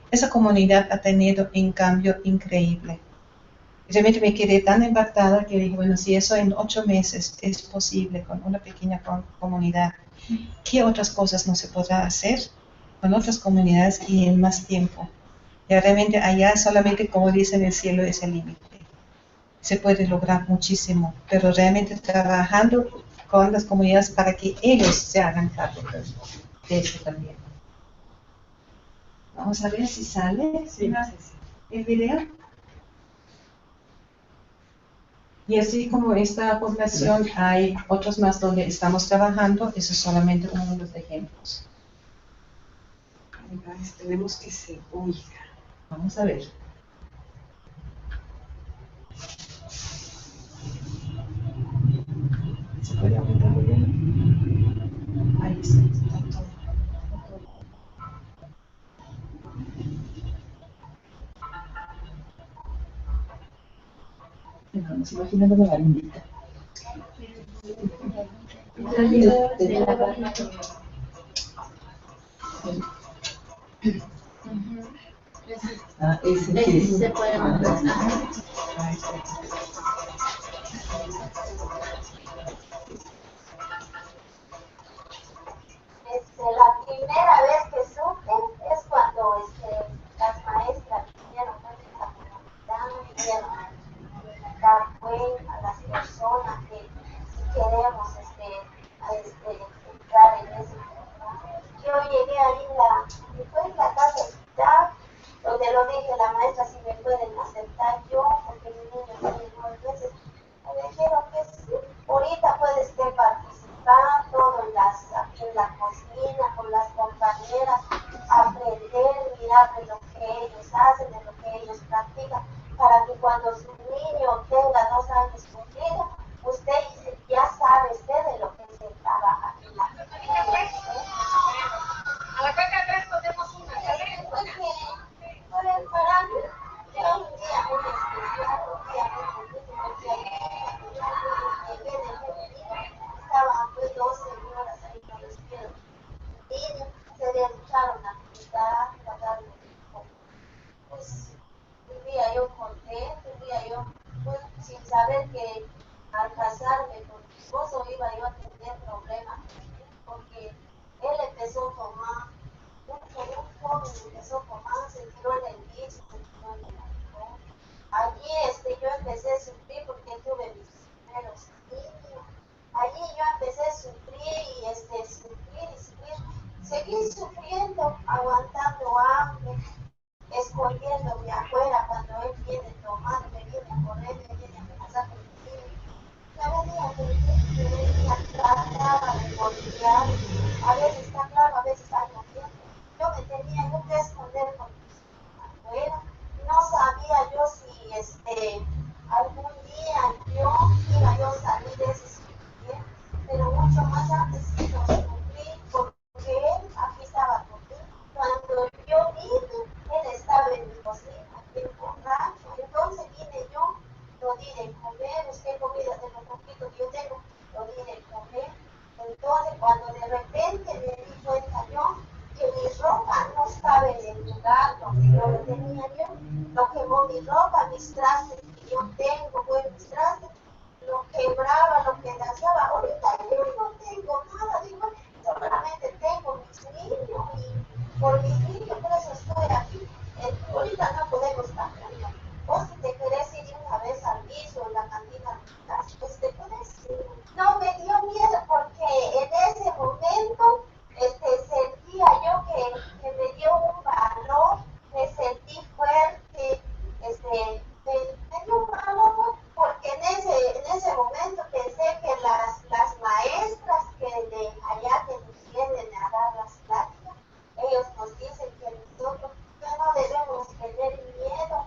Esa comunidad ha tenido un cambio increíble. Realmente me quedé tan impactada que dije, bueno, si eso en 8 meses es posible con una pequeña comunidad, ¿qué otras cosas no se podrá hacer con otras comunidades y en más tiempo? Y realmente allá solamente, como dicen, el cielo es el límite. Se puede lograr muchísimo, pero realmente trabajando con las comunidades para que ellos se hagan cargo de eso también. Vamos a ver si sale el video. Y así como esta población, hay otros más donde estamos trabajando. Eso es solamente uno de los ejemplos. Tenemos que se oiga. Vamos a ver. ¿Se puede aumentar el volumen? Ahí está todo. Nos imaginando la barindita. Ese sí. Se puede mandar. La primera vez que supe es cuando las maestras vinieron a la comunidad, vinieron a dar cuenta a las personas que si queremos entrar en ese programa. Yo llegué ahí fue en la casa hospital, donde lo dije a la maestra si me pueden aceptar yo, porque mi niño tiene 9 meses, cuando su niño tenga 2 años cumplidos, usted ya sabe usted de lo que se trabaja en la familia. A la cuenta 3 ponemos una. Para mí, yo un día muy especial, un día muy bonito, porque llegué de México, estaban pues 2 señoras ahí con los pies. Y se dedicaron a cuidar, a darme pues vivía yo contento, vivía yo pues, sin saber que al casarme con mi esposo iba yo a tener problemas, porque él empezó a tomar, un joven empezó a tomar, se tiró en el vicio, se tiró en el alcohol. Allí yo empecé a sufrir porque tuve mis primeros niños. Allí yo empecé a sufrir y sufrir. Seguí sufriendo, aguantando hambre, escondiéndome afuera cuando él viene tomando, me viene a correr, me viene a amenazar con mi niño. Me venía tratada de golpear, a veces está claro, a veces está lloviendo. Yo me tenía yo que esconder con mis afuera. No sabía yo si algún día yo iba yo a salir de ese sufrimiento, pero mucho más antes sí lo sufrí porque él aquí estaba conmigo. Cuando yo vine, él estaba en mi cocina, en borracho. Entonces vine yo, lo di de comer, busqué comida de lo poquito que yo tengo, lo di de comer. Entonces cuando de repente me di cuenta yo que mi ropa no estaba en el lugar donde yo lo tenía yo, lo quemó mi ropa, mis trastes que yo tengo, pues mis trastes, lo quebraba, lo que dañaba. Ahorita yo no tengo nada, digo, solamente tengo mis niños y por mis niños, por eso estoy aquí. Ahorita no podemos cambiar. Vos si te querés ir una vez al piso, en la cantina, pues te puedes ir. No me dio miedo porque en ese momento sentía yo que me dio un valor, me sentí fuerte, me dio un valor porque en ese momento pensé que las maestras que de allá que nos vienen a dar las pláticas, ellos nos dicen que nosotros ya no debemos tener miedo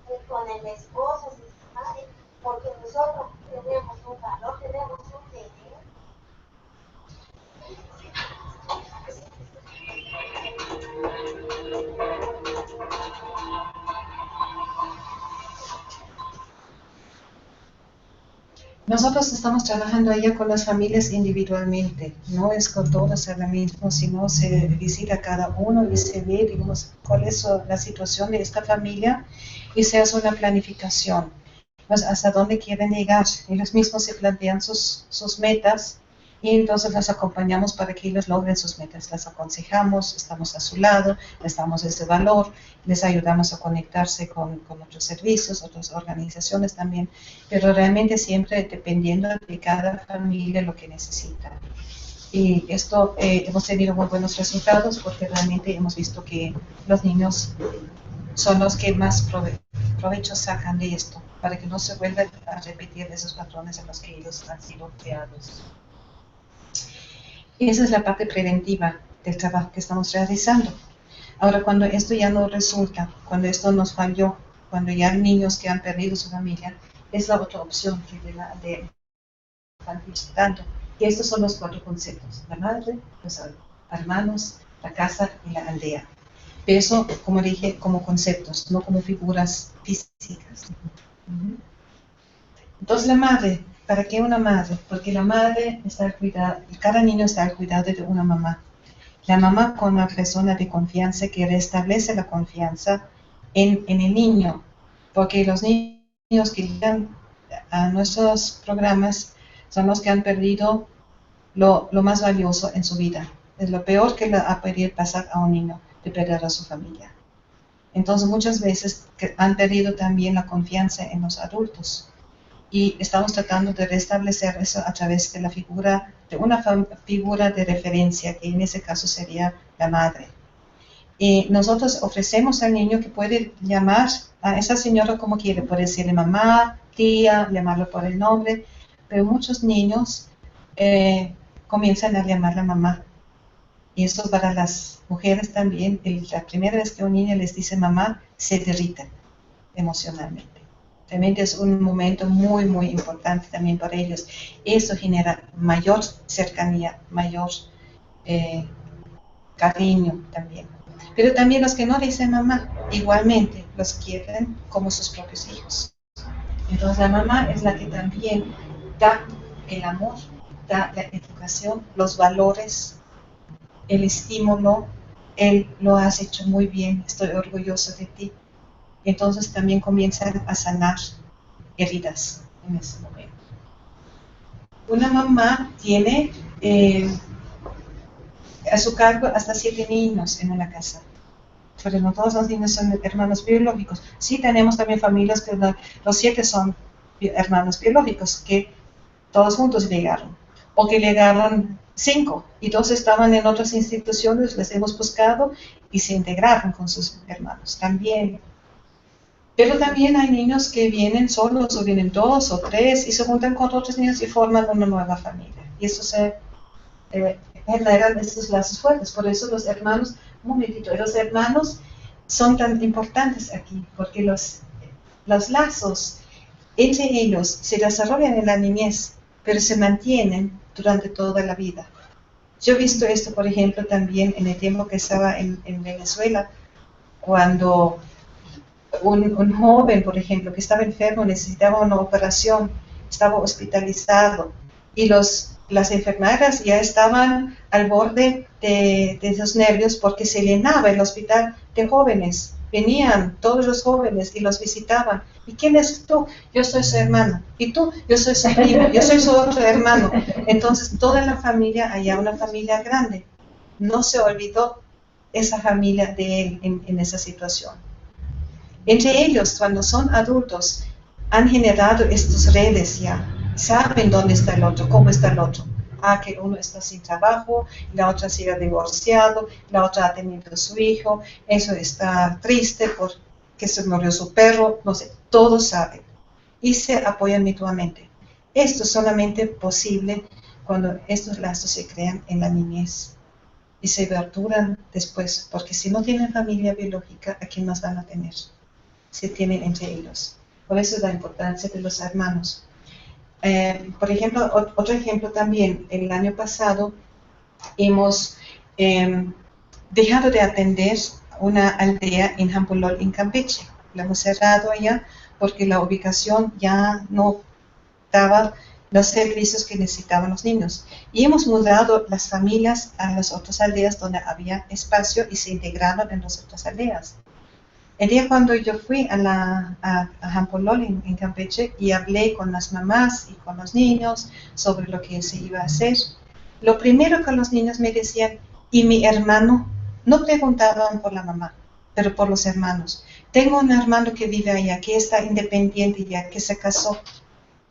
ni con el esposo ni con nadie, porque nosotros tenemos un valor, tenemos un derecho. Nosotros estamos trabajando allá con las familias individualmente, no es con todos lo mismo, sino se visita cada uno y se ve, digamos, cuál es la situación de esta familia y se hace una planificación, pues hasta dónde quieren llegar. Ellos mismos se plantean sus metas y entonces los acompañamos para que ellos logren sus metas. Les aconsejamos, estamos a su lado, les damos ese valor, les ayudamos a conectarse con otros servicios, otras organizaciones también, pero realmente siempre dependiendo de cada familia lo que necesita. Y esto hemos tenido muy buenos resultados porque realmente hemos visto que los niños son los que más provecho sacan de esto, para que no se vuelvan a repetir esos patrones en los que ellos han sido creados. Y esa es la parte preventiva del trabajo que estamos realizando. Ahora, cuando esto ya no resulta, cuando esto nos falló, cuando ya hay niños que han perdido su familia, es la otra opción que de tanto. Y estos son los 4 conceptos: la madre, los hermanos, la casa y la aldea. Pero eso, como dije, como conceptos, no como figuras físicas. Entonces la madre, ¿para qué una madre? Porque la madre está al cuidado, cada niño está al cuidado de una mamá. La mamá con una persona de confianza que restablece la confianza en el niño, porque los niños que llegan a nuestros programas son los que han perdido lo más valioso en su vida. Es lo peor que le ha podido pasar a un niño, de perder a su familia. Entonces muchas veces han perdido también la confianza en los adultos. Y estamos tratando de restablecer eso a través de la figura, de una figura de referencia, que en ese caso sería la madre. Y nosotros ofrecemos al niño que puede llamar a esa señora como quiere, puede decirle mamá, tía, llamarlo por el nombre, pero muchos niños comienzan a llamarla mamá. Y esto para las mujeres también, la primera vez que un niño les dice mamá, se derriten emocionalmente. Realmente es un momento muy, muy importante también para ellos. Eso genera mayor cercanía, mayor cariño también. Pero también los que no dicen mamá, igualmente los quieren como sus propios hijos. Entonces la mamá es la que también da el amor, da la educación, los valores, el estímulo. Él lo has hecho muy bien, estoy orgulloso de ti. Entonces también comienzan a sanar heridas en ese momento. Una mamá tiene a su cargo hasta 7 niños en una casa. Pero no todos los niños son hermanos biológicos. Sí tenemos también familias que los 7 son hermanos biológicos, que todos juntos llegaron. O que llegaron 5 y 2 estaban en otras instituciones, les hemos buscado y se integraron con sus hermanos también. Pero también hay niños que vienen solos o vienen 2 o 3 y se juntan con otros niños y forman una nueva familia. Y eso se generan estos lazos fuertes. Por eso los hermanos, los hermanos son tan importantes aquí, porque los lazos entre ellos se desarrollan en la niñez, pero se mantienen durante toda la vida. Yo he visto esto, por ejemplo, también en el tiempo que estaba en Venezuela, cuando un joven, por ejemplo, que estaba enfermo, necesitaba una operación, estaba hospitalizado, y las enfermeras ya estaban al borde de esos nervios porque se llenaba el hospital de jóvenes. Venían todos los jóvenes y los visitaban. ¿Y quién es tú? Yo soy su hermano. ¿Y tú? Yo soy su primo. Yo soy su otro hermano. Entonces, toda la familia, allá una familia grande. No se olvidó esa familia de él en esa situación. Entre ellos, cuando son adultos, han generado estas redes ya. Saben dónde está el otro, cómo está el otro. Que uno está sin trabajo, la otra se ha divorciado, la otra ha tenido su hijo, eso está triste porque se murió su perro, no sé, todos saben. Y se apoyan mutuamente. Esto es solamente posible cuando estos lazos se crean en la niñez y se verduran después, porque si no tienen familia biológica, ¿a quién más van a tener? Se tienen entre ellos. Por eso es la importancia de los hermanos. Por ejemplo, otro ejemplo también, el año pasado hemos dejado de atender una aldea en Jampolol, en Campeche. La hemos cerrado allá porque la ubicación ya no daba los servicios que necesitaban los niños. Y hemos mudado las familias a las otras aldeas donde había espacio y se integraron en las otras aldeas. El día cuando yo fui a Jampolol en Campeche y hablé con las mamás y con los niños sobre lo que se iba a hacer, lo primero que los niños me decían, y mi hermano, no preguntaban por la mamá, pero por los hermanos. Tengo un hermano que vive allá, que está independiente ya, que se casó.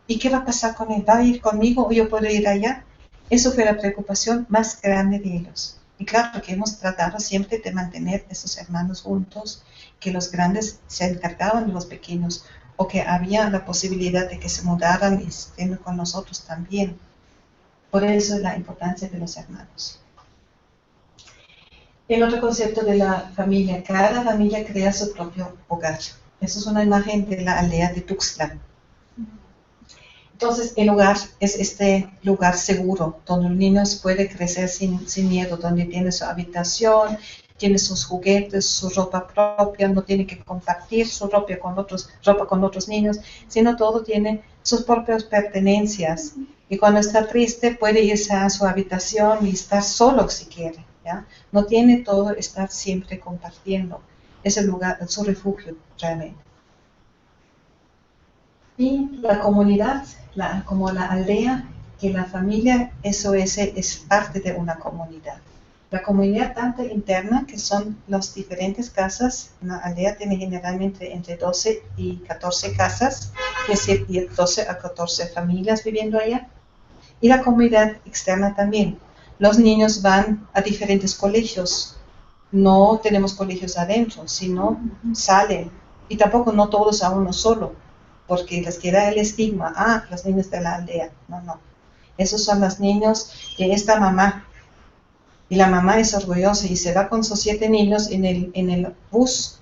¿Y qué va a pasar con él? ¿Va a ir conmigo o yo puedo ir allá? Eso fue la preocupación más grande de ellos. Y claro que hemos tratado siempre de mantener a esos hermanos juntos, que los grandes se encargaban de los pequeños, o que había la posibilidad de que se mudaran y estén con nosotros también. Por eso es la importancia de los hermanos. El otro concepto de la familia, cada familia crea su propio hogar. Eso es una imagen de la aldea de Tuxtla. Entonces, el hogar es este lugar seguro, donde los niños pueden crecer sin miedo, donde tiene su habitación, tiene sus juguetes, su ropa propia, no tiene que compartir su ropa con otros niños, sino todo tiene sus propias pertenencias. Y cuando está triste puede irse a su habitación y estar solo si quiere, ¿ya? No tiene todo estar siempre compartiendo. Es el lugar, su refugio realmente. Y la comunidad, como la aldea, que la familia, eso es parte de una comunidad. La comunidad tanto interna, que son las diferentes casas, una aldea tiene generalmente entre 12 y 14 casas, es decir, 12 a 14 familias viviendo allá. Y la comunidad externa también. Los niños van a diferentes colegios, no tenemos colegios adentro, sino salen. Y tampoco no todos a uno solo, porque les queda el estigma, los niños de la aldea. No. Esos son los niños de esta mamá. Y la mamá es orgullosa y se va con sus 7 niños en el bus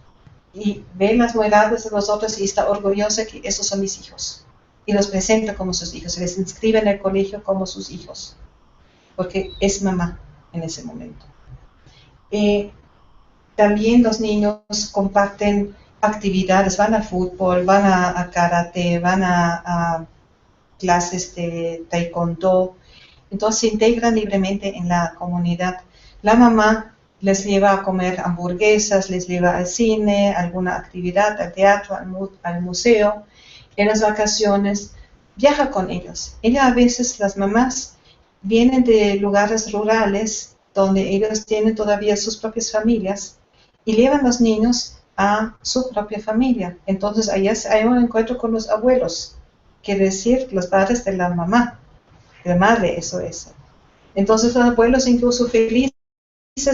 y ve las miradas de los otros y está orgullosa que esos son mis hijos. Y los presenta como sus hijos, se les inscribe en el colegio como sus hijos, porque es mamá en ese momento. También los niños comparten actividades, van al fútbol, van a karate, van a clases de taekwondo, entonces se integran libremente en la comunidad. La mamá les lleva a comer hamburguesas, les lleva al cine, alguna actividad, al teatro, al museo. En las vacaciones viaja con ellos. Ella a veces, las mamás, vienen de lugares rurales donde ellos tienen todavía sus propias familias y llevan los niños a su propia familia. Entonces allá hay un encuentro con los abuelos, quiere decir los padres de la mamá, de la madre, eso es. Entonces los abuelos incluso felices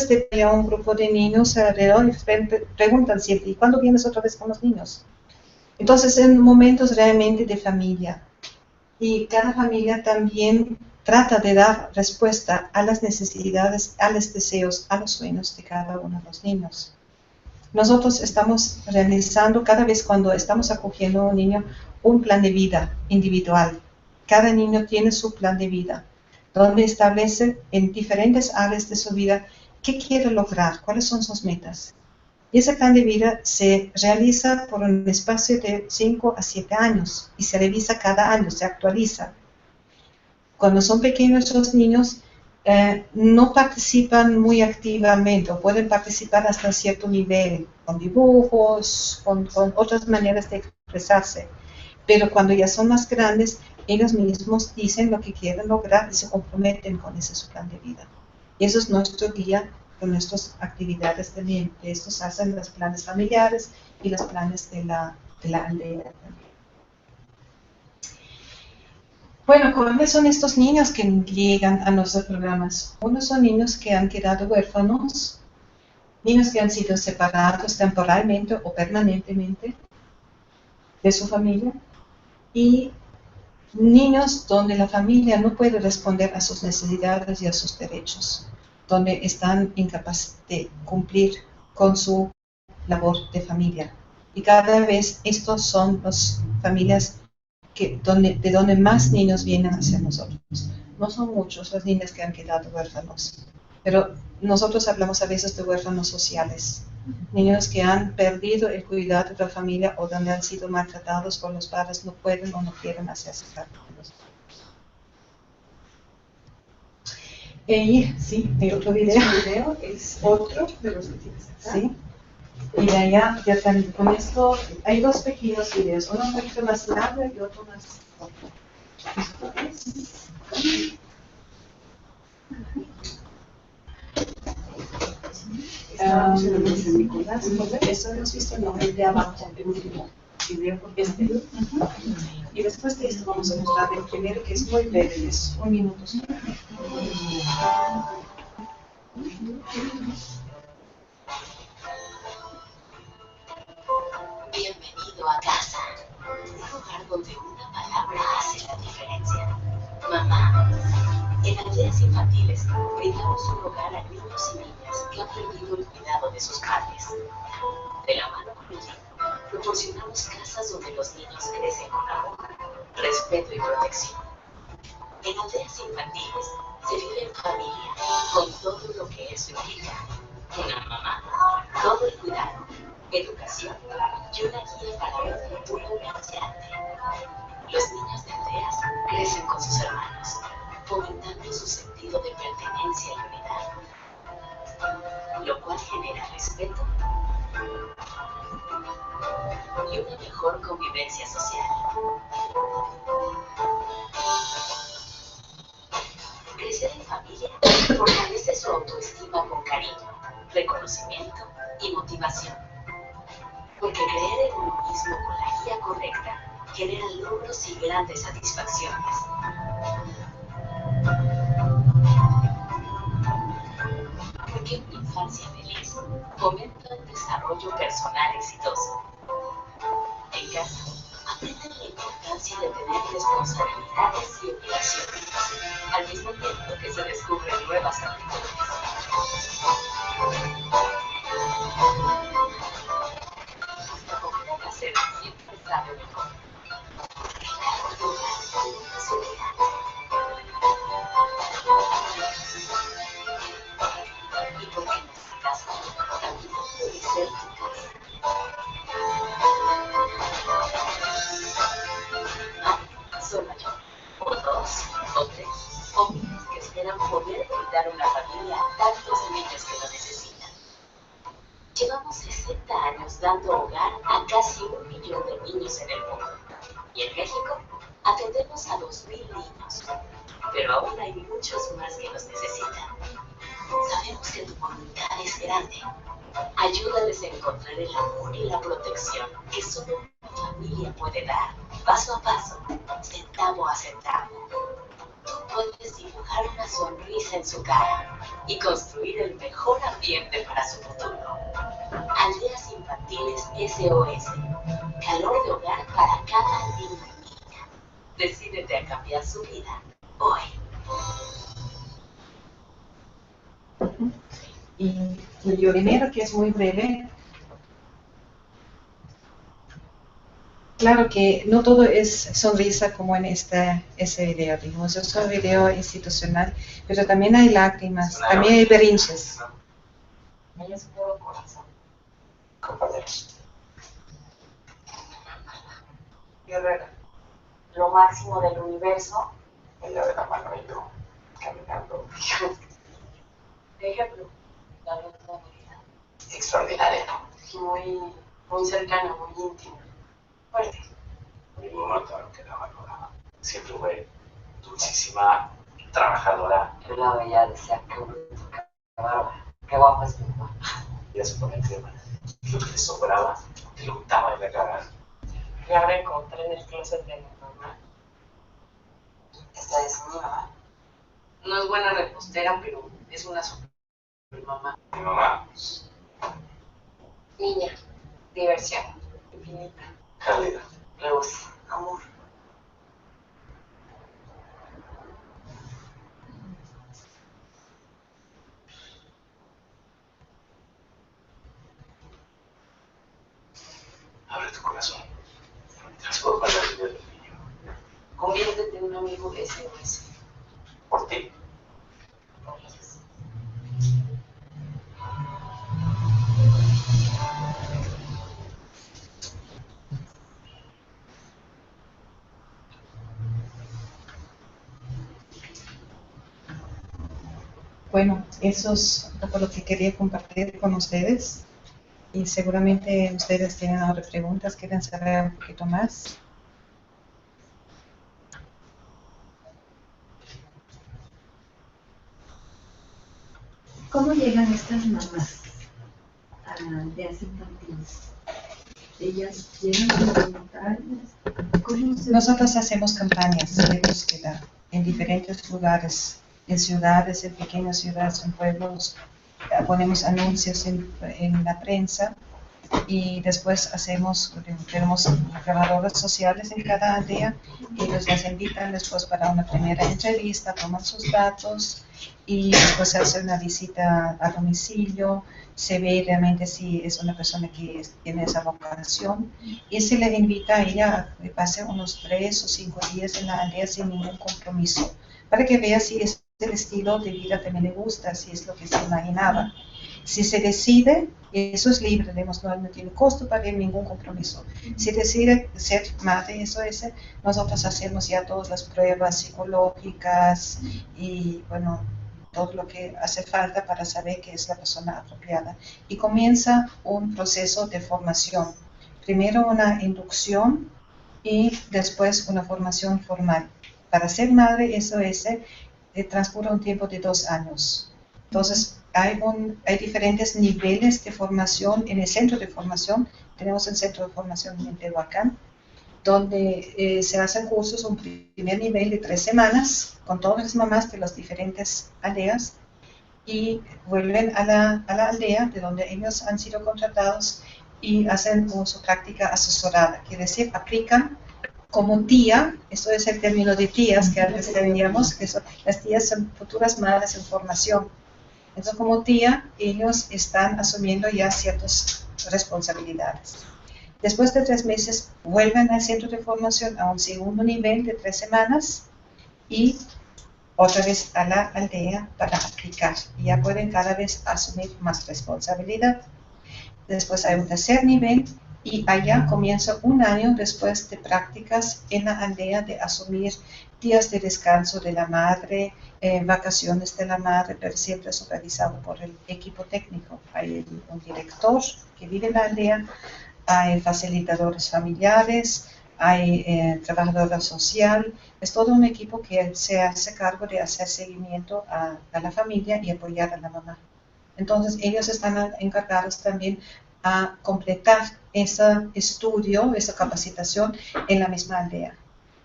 de que haya un grupo de niños alrededor y preguntan siempre, ¿y cuándo vienes otra vez con los niños? Entonces en momentos realmente de familia. Y cada familia también trata de dar respuesta a las necesidades, a los deseos, a los sueños de cada uno de los niños. Nosotros estamos realizando cada vez cuando estamos acogiendo a un niño un plan de vida individual. Cada niño tiene su plan de vida, donde establece en diferentes áreas de su vida qué quiere lograr, cuáles son sus metas. Y ese plan de vida se realiza por un espacio de 5 a 7 años y se revisa cada año, se actualiza. Cuando son pequeños los niños, no participan muy activamente o pueden participar hasta cierto nivel, con dibujos, con otras maneras de expresarse. Pero cuando ya son más grandes, ellos mismos dicen lo que quieren lograr y se comprometen con ese su plan de vida. Y eso es nuestro guía con nuestras actividades también. Estos hacen los planes familiares y los planes de la aldea también. Bueno, ¿cuáles son estos niños que llegan a nuestros programas? Unos son niños que han quedado huérfanos, niños que han sido separados temporalmente o permanentemente de su familia, y niños donde la familia no puede responder a sus necesidades y a sus derechos, donde están incapaces de cumplir con su labor de familia. Y cada vez estos son las familias de donde más niños vienen hacia nosotros. No son muchos los niños que han quedado huérfanos, pero nosotros hablamos a veces de huérfanos sociales, niños que han perdido el cuidado de la familia o donde han sido maltratados por los padres, no pueden o no quieren hacerse cargo de los sí, el otro video. Este video es otro de los que tienes acá. Sí. Y allá, ya también con esto, hay dos pequeños videos, uno un poquito más largo y otro más corto. Esto es... Estábamos en la mesa de Nicolás. Eso hemos visto, no, el de abajo, el último video, este. Y después de esto vamos a mostrar el primero, que es muy breve, es 1 minuto. Bienvenido a casa, un lugar donde una palabra hace la diferencia. Mamá. En aldeas infantiles brindamos un hogar a niños y niñas que han perdido el cuidado de sus padres. De la mano con ella, proporcionamos casas donde los niños crecen con amor, respeto y protección. En aldeas infantiles se vive en familia, con todo lo que eso implica. Una mamá, todo el cuidado, educación y una guía para un futuro brillante. Los niños de aldeas crecen con sus hermanos, fomentando su sentido de pertenencia y unidad, lo cual genera respeto y una mejor convivencia social. Crecer en familia fortalece su autoestima con cariño, reconocimiento y motivación. Porque creer en uno mismo con la guía correcta genera logros y grandes satisfacciones. Porque una infancia feliz fomenta un desarrollo personal exitoso. En casa, aprenden la importancia de tener responsabilidades y obligaciones, al mismo tiempo que se descubren nuevas actitudes. cambio mejor. El calor de hogar ilumina su vida. Y porque en esta casa también puede ser tu casa. Solo yo, o dos, o tres, o miles que esperan poder brindar una familia a tantos niños que lo necesitan. Llevamos 60 años dando hogar a casi 1 millón de niños en el mundo. Y en México atendemos a 2,000 niños. Pero aún hay muchos más que nos necesitan. Sabemos que tu voluntad es grande. Ayúdales a encontrar el amor y la protección que solo una familia puede dar, paso a paso, centavo a centavo. Tú puedes dibujar una sonrisa en su cara y construir el mejor ambiente para su futuro. Aldeas Infantiles SOS. Calor de hogar para cada niño y niña. Decídete a cambiar su vida hoy. Y el primero, que es muy breve, claro que no todo es sonrisa como en ese video, digamos, es un video institucional, pero también hay lágrimas, también hay berrinches. Ella es puro corazón. Compañeros. Guerrera. Lo máximo del universo. Ella de la mano y yo caminando. Ejemplo. La verdad. Extraordinaria. Muy cercana, muy íntima. Fuerte. Mi mamá, claro que la valoraba. Siempre fue dulcísima, trabajadora. Yo la veía, decía, qué bonito, qué barba, qué guapa es mi mamá. Ella se ponía crema. Lo que le sobraba, te lo untaba en la cara. Y ahora encontré en el closet de mi mamá. Esta es mi mamá. No es buena repostera, pero es una super mamá. Mi mamá, pues, Niña, diversión, infinita, cálida. luz, amor. Abre tu corazón. Transforma la vida del niño. Conviértete en un amigo de SOS. Por ti. Por ellos. Bueno, eso es un poco lo que quería compartir con ustedes. Y seguramente ustedes tienen ahora preguntas, quieren saber un poquito más. ¿Cómo llegan estas mamás a aldeas infantiles? Ellas llegan voluntarias. ¿Cómo se... Nosotros hacemos campañas de búsqueda en diferentes lugares, en ciudades, en pequeñas ciudades, en pueblos. Ponemos anuncios en la prensa y después tenemos grabadoras sociales en cada aldea y les las invitan después para una primera entrevista, toman sus datos y después se hace una visita a domicilio, se ve realmente si es una persona que tiene esa vocación y se le invita a ella a que pase unos 3 o 5 días en la aldea sin ningún compromiso, para que vea si es el estilo de vida que también le gusta, si es lo que se imaginaba. Si se decide, eso es libre, no tiene costo para él, ningún compromiso. Si decide ser madre SOS, nosotros hacemos ya todas las pruebas psicológicas y bueno, todo lo que hace falta para saber que es la persona apropiada. Y comienza un proceso de formación. Primero una inducción y después una formación formal. Para ser madre SOS transcurre un tiempo de 2 años. Entonces, hay diferentes niveles de formación en el centro de formación. Tenemos el centro de formación en Tehuacán, donde se hacen cursos, un primer nivel de 3 semanas, con todas las mamás de las diferentes aldeas, y vuelven a la aldea de donde ellos han sido contratados y hacen su práctica asesorada. Quiere decir, aplican como tía, eso es el término de tías que antes teníamos, que las tías son futuras madres en formación. Entonces, como tía, ellos están asumiendo ya ciertas responsabilidades. Después de 3 meses vuelven al centro de formación a un segundo nivel de 3 semanas y otra vez a la aldea para aplicar. Y ya pueden cada vez asumir más responsabilidad. Después hay un tercer nivel y allá comienza un año después de prácticas en la aldea de asumir días de descanso de la madre, vacaciones de la madre, pero siempre supervisado por el equipo técnico. Hay un director que vive en la aldea, hay facilitadores familiares, hay trabajadora social. Es todo un equipo que se hace cargo de hacer seguimiento a la familia y apoyar a la mamá. Entonces ellos están encargados también a completar ese estudio, esa capacitación en la misma aldea.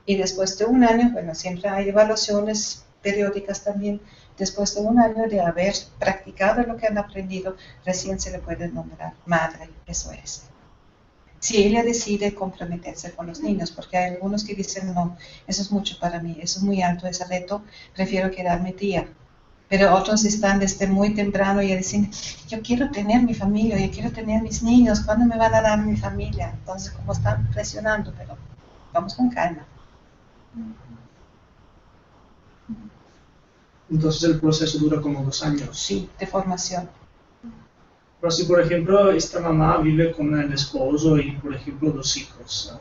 Y después de un año, bueno, siempre hay evaluaciones periódicas también. Después de un año de haber practicado lo que han aprendido, recién se le puede nombrar madre SOS. Si ella decide comprometerse con los niños, porque hay algunos que dicen, no, eso es mucho para mí, eso es muy alto ese reto, prefiero quedarme tía. Pero otros están desde muy temprano y dicen, yo quiero tener mi familia, yo quiero tener mis niños, ¿cuándo me van a dar mi familia? Entonces, como están presionando, pero vamos con calma. Entonces el proceso dura como 2 años. Sí, de formación. Pero si, por ejemplo, esta mamá vive con el esposo y, por ejemplo, 2 hijos,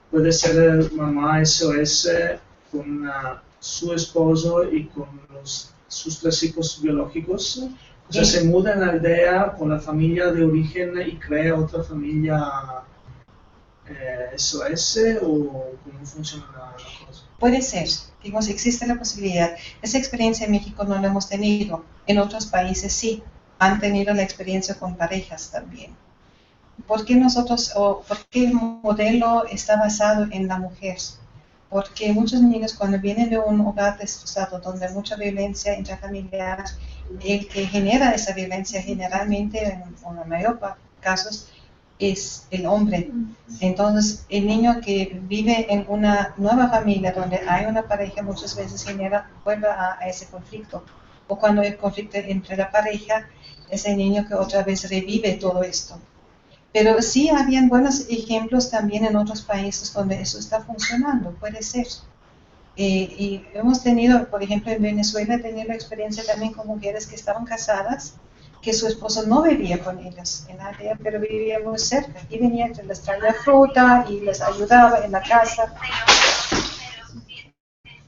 puede ser mamá SOS con su esposo y con sus 3 hijos biológicos. O sea, se muda en la aldea con la familia de origen y crea otra familia SOS, o cómo funciona la cosa. Puede ser, digamos, existe la posibilidad. Esa experiencia en México no la hemos tenido, en otros países sí. Han tenido la experiencia con parejas también. ¿Por qué el modelo está basado en la mujer? Porque muchos niños cuando vienen de un hogar destrozado donde hay mucha violencia intrafamiliar, el que genera esa violencia generalmente, en la mayor parte de casos, es el hombre. Entonces, el niño que vive en una nueva familia donde hay una pareja muchas veces vuelve a ese conflicto. O cuando hay conflicto entre la pareja, es el niño que otra vez revive todo esto. Pero sí habían buenos ejemplos también en otros países donde eso está funcionando, puede ser. Y hemos tenido, por ejemplo, en Venezuela, he tenido la experiencia también con mujeres que estaban casadas, que su esposo no vivía con ellas en la aldea, pero vivía muy cerca. Y venía, les traía fruta y les ayudaba en la casa.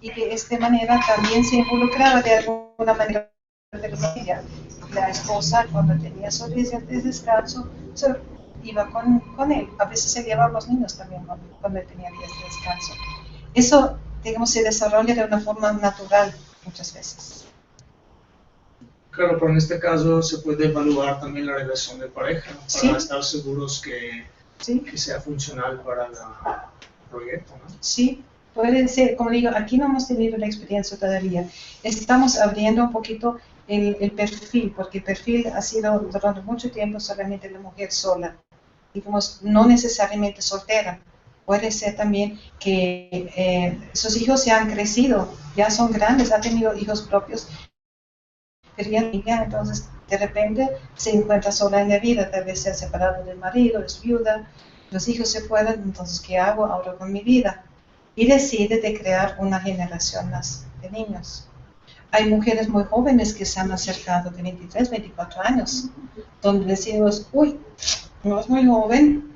Y de esta manera también se involucraba de alguna manera de la familia. La esposa, cuando tenía sus días de descanso, iba con él. A veces se llevaba a los niños también cuando tenía días de descanso. Eso, digamos, se desarrolla de una forma natural muchas veces. Claro, pero en este caso se puede evaluar también la relación de pareja para estar seguros que sea funcional para el proyecto, ¿no? Sí. Puede ser, como digo, aquí no hemos tenido la experiencia todavía. Estamos abriendo un poquito el perfil, porque el perfil ha sido durante mucho tiempo solamente la mujer sola, digamos, no necesariamente soltera. Puede ser también que sus hijos ya han crecido, ya son grandes, han tenido hijos propios, pero ya entonces de repente se encuentra sola en la vida, tal vez se ha separado del marido, es viuda, los hijos se fueron, entonces ¿qué hago ahora con mi vida? Y decide de crear una generación más de niños. Hay mujeres muy jóvenes que se han acercado de 23, 24 años, donde decimos, uy, no es muy joven.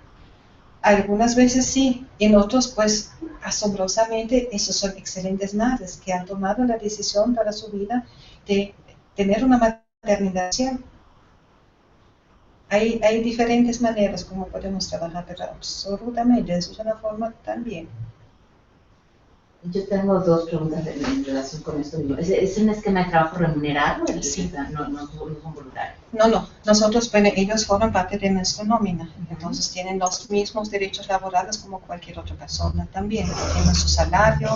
Algunas veces sí, en otros pues asombrosamente, esos son excelentes madres que han tomado la decisión para su vida de tener una maternidad. Hay diferentes maneras como podemos trabajar, pero absolutamente, eso es una forma también. Yo tengo 2 preguntas en relación con esto mismo. ¿Es un esquema de trabajo remunerado? Sí. No son voluntarios. No. Nosotros, bueno, ellos forman parte de nuestra nómina. Entonces tienen los mismos derechos laborales como cualquier otra persona también. Tienen su salario,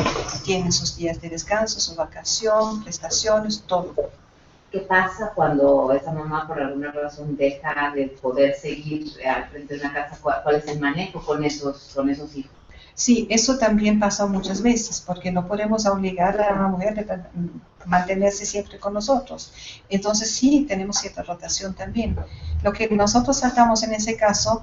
tienen sus días de descanso, su vacación, prestaciones, todo. ¿Qué pasa cuando esa mamá por alguna razón deja de poder seguir al frente de una casa? ¿Cuál es el manejo con esos hijos? Sí, eso también pasa muchas veces, porque no podemos obligar a una mujer a mantenerse siempre con nosotros. Entonces sí, tenemos cierta rotación también. Lo que nosotros tratamos en ese caso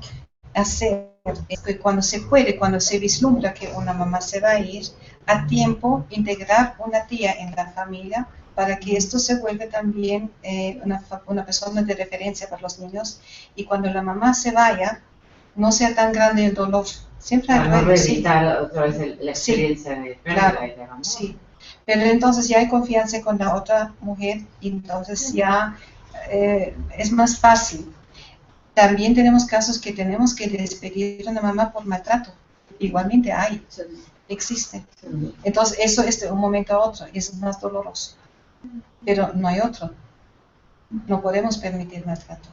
hacer es que cuando se puede, cuando se vislumbra que una mamá se va a ir, a tiempo integrar una tía en la familia para que esto se vuelva también una persona de referencia para los niños, y cuando la mamá se vaya, no sea tan grande el dolor. Siempre hay Para no duelo, sí. revisitar otra vez la experiencia de pérdida, Claro, digamos. sí. Pero entonces ya hay confianza con la otra mujer y entonces ya es más fácil. También tenemos casos que tenemos que despedir a una mamá por maltrato. Igualmente hay, existe. Entonces eso es de un momento a otro, es más doloroso. Pero no hay otro. No podemos permitir maltrato.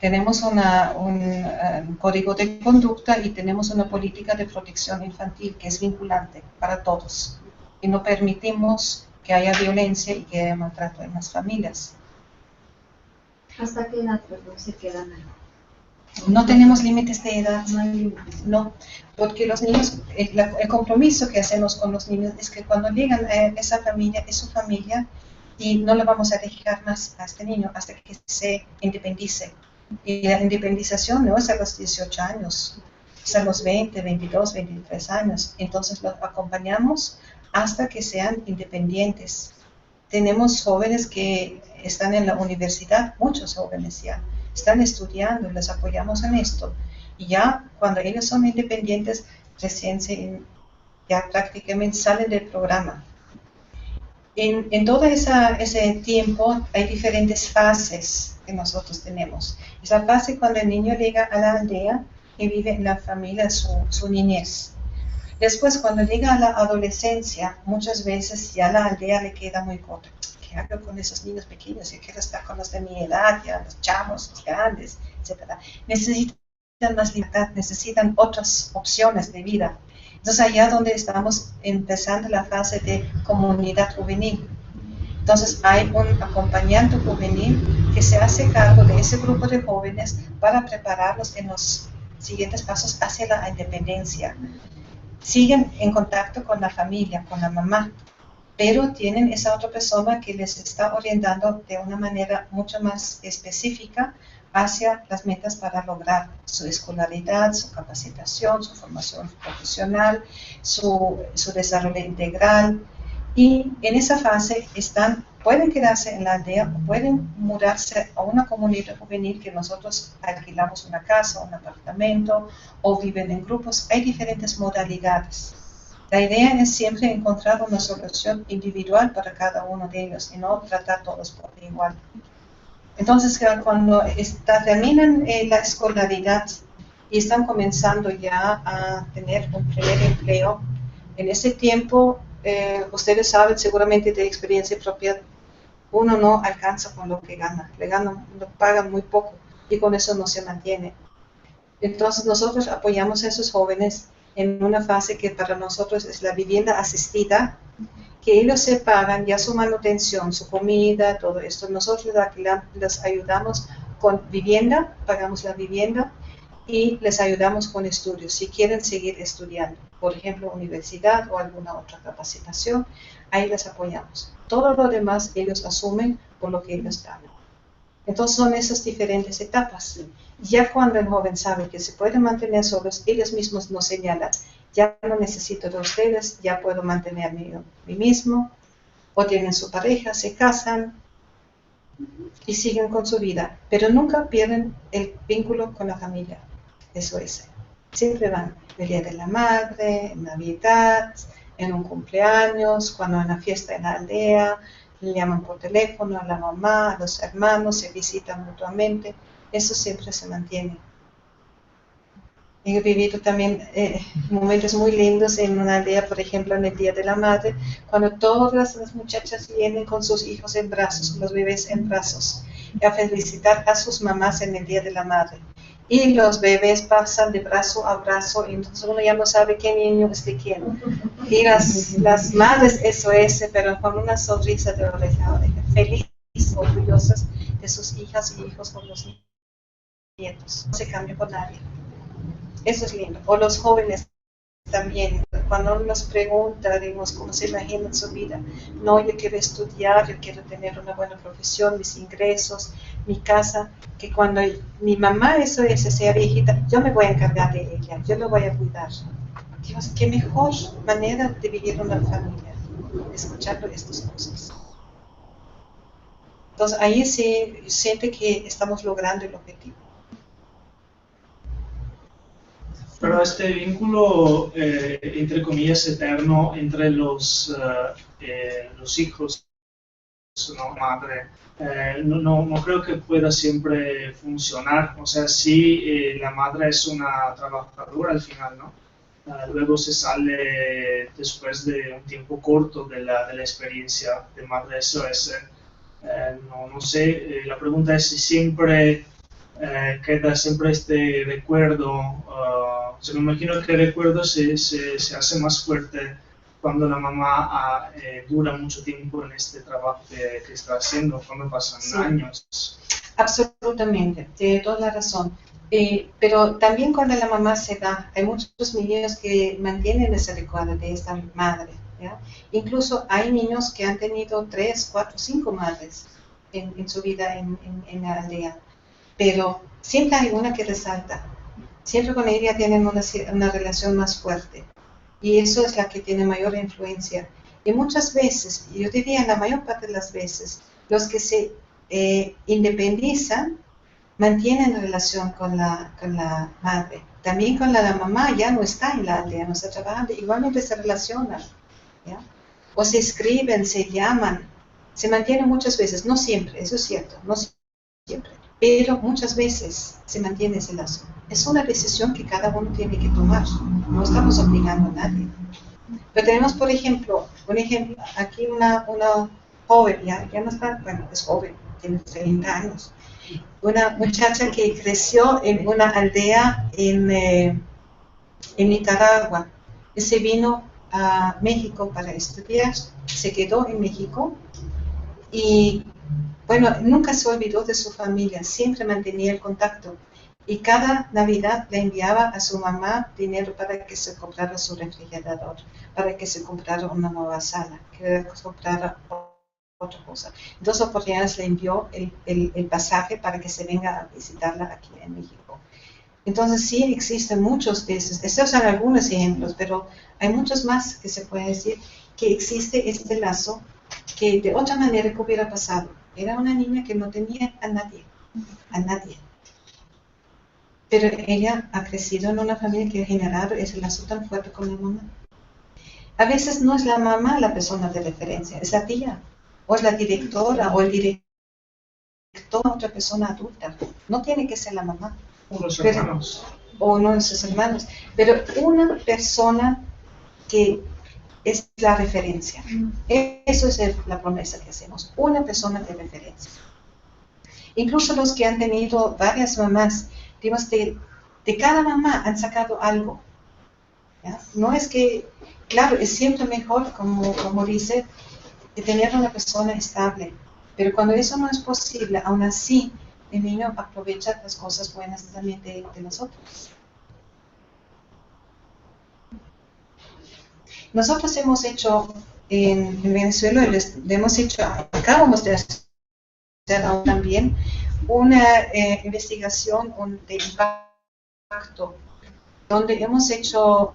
Tenemos un código de conducta y tenemos una política de protección infantil que es vinculante para todos. Y no permitimos que haya violencia y que haya maltrato en las familias. ¿Hasta qué edad, perdón, se quedan ahí? No tenemos límites de edad. No hay límites. No, porque los niños, el compromiso que hacemos con los niños es que cuando llegan a esa familia, es su familia, y no le vamos a dejar más a este niño hasta que se independice. Y la independización no es a los 18 años, es a los 20, 22, 23 años. Entonces los acompañamos hasta que sean independientes. Tenemos jóvenes que están en la universidad, muchos jóvenes ya, están estudiando, les apoyamos en esto. Y ya cuando ellos son independientes, recién ya prácticamente salen del programa. En todo ese tiempo hay diferentes fases que nosotros tenemos. Es la fase cuando el niño llega a la aldea y vive en la familia su niñez. Después, cuando llega a la adolescencia, muchas veces ya la aldea le queda muy corta. ¿Qué hago con esos niños pequeños? Yo quiero estar con los de mi edad, ya los chavos, los grandes, etc. Necesitan más libertad, necesitan otras opciones de vida. Entonces, allá donde estamos empezando la fase de comunidad juvenil. Entonces, hay un acompañante juvenil que se hace cargo de ese grupo de jóvenes para prepararlos en los siguientes pasos hacia la independencia. Siguen en contacto con la familia, con la mamá, pero tienen esa otra persona que les está orientando de una manera mucho más específica hacia las metas para lograr su escolaridad, su capacitación, su formación profesional, su desarrollo integral. Y en esa fase pueden quedarse en la aldea o pueden mudarse a una comunidad juvenil que nosotros alquilamos una casa, un apartamento, o viven en grupos. Hay diferentes modalidades. La idea es siempre encontrar una solución individual para cada uno de ellos y no tratar a todos por igual. Entonces, cuando terminan la escolaridad y están comenzando ya a tener un primer empleo, en ese tiempo, ustedes saben seguramente de experiencia propia, uno no alcanza con lo que gana, lo pagan muy poco y con eso no se mantiene. Entonces, nosotros apoyamos a esos jóvenes en una fase que para nosotros es la vivienda asistida, que ellos se pagan ya su manutención, su comida, todo esto. Nosotros les ayudamos con vivienda, pagamos la vivienda y les ayudamos con estudios. Si quieren seguir estudiando, por ejemplo, universidad o alguna otra capacitación, ahí les apoyamos. Todo lo demás ellos asumen por lo que ellos ganan. Entonces son esas diferentes etapas. Ya cuando el joven sabe que se puede mantener solos, ellos mismos nos señalan: ya no necesito de ustedes, ya puedo mantenerme a mí mismo, o tienen su pareja, se casan y siguen con su vida, pero nunca pierden el vínculo con la familia. Eso es. Siempre van el Día de la Madre, en Navidad, en un cumpleaños, cuando hay una fiesta en la aldea, le llaman por teléfono a la mamá, a los hermanos, se visitan mutuamente. Eso siempre se mantiene. He vivido también momentos muy lindos en una aldea, por ejemplo, en el Día de la Madre, cuando todas las muchachas vienen con sus hijos en brazos, los bebés en brazos, a felicitar a sus mamás en el Día de la Madre. Y los bebés pasan de brazo a brazo, y entonces uno ya no sabe qué niño es de quién. Y las madres, eso es, pero con una sonrisa de oreja a oreja, felices, orgullosas de sus hijas y hijos con los nietos. No se cambia por nadie. Eso es lindo. O los jóvenes también, cuando uno nos pregunta, digamos, cómo se imagina en su vida, no, yo quiero estudiar, yo quiero tener una buena profesión, mis ingresos, mi casa, que cuando mi mamá sea viejita, yo me voy a encargar de ella, yo la voy a cuidar. Dios, qué mejor manera de vivir una familia, escuchando estas cosas. Entonces ahí se siente que estamos logrando el objetivo. Pero este vínculo, entre comillas, eterno entre los hijos, ¿no? Madre, no creo que pueda siempre funcionar. O sea, sí, la madre es una trabajadora al final, ¿no? Luego se sale después de un tiempo corto de la experiencia de madre SOS. No sé, la pregunta es si siempre queda siempre este recuerdo. Me imagino que el recuerdo se hace más fuerte cuando la mamá dura mucho tiempo en este trabajo que está haciendo, cuando pasan años. Absolutamente, tiene toda la razón. Pero también cuando la mamá se va, hay muchos niños que mantienen ese recuerdo de esta madre, ¿ya? Incluso hay niños que han tenido 3, 4, 5 madres en su vida en la aldea, pero siempre hay una que resalta. Siempre con ella tienen una relación más fuerte y eso es la que tiene mayor influencia. Y muchas veces, yo diría la mayor parte de las veces, los que se independizan mantienen relación con la madre. También con la mamá ya no está en la aldea, no está trabajando, igualmente se relacionan, ¿ya? O se escriben, se llaman, se mantienen muchas veces, no siempre, eso es cierto, no siempre. Pero muchas veces se mantiene ese lazo. Es una decisión que cada uno tiene que tomar. No estamos obligando a nadie. Pero tenemos, por ejemplo, aquí una joven, ya no está, bueno, es joven, tiene 30 años. Una muchacha que creció en una aldea en Nicaragua. Y se vino a México para estudiar, se quedó en México y bueno, nunca se olvidó de su familia, siempre mantenía el contacto. Y cada Navidad le enviaba a su mamá dinero para que se comprara su refrigerador, para que se comprara una nueva sala, que se comprara otra cosa. En 2 oportunidades le envió el pasaje para que se venga a visitarla aquí en México. Entonces sí existen muchos de esos. Estos son algunos ejemplos, pero hay muchos más que se puede decir que existe este lazo que de otra manera que hubiera pasado. Era una niña que no tenía a nadie. Pero ella ha crecido en una familia que ha generado ese lazo tan fuerte con la mamá. A veces no es la mamá la persona de referencia, es la tía, o es la directora, o el director, otra persona adulta. No tiene que ser la mamá. O los hermanos. O uno de sus hermanos. Pero una persona que es la referencia. Eso es la promesa que hacemos, una persona de referencia. Incluso los que han tenido varias mamás, digamos, de cada mamá han sacado algo, ¿ya? No es que, claro, es siempre mejor, como dice, de tener una persona estable, pero cuando eso no es posible, aún así, el niño aprovecha las cosas buenas también de nosotros. Nosotros hemos hecho en Venezuela, acabamos de hacer aún también una investigación de impacto, donde hemos hecho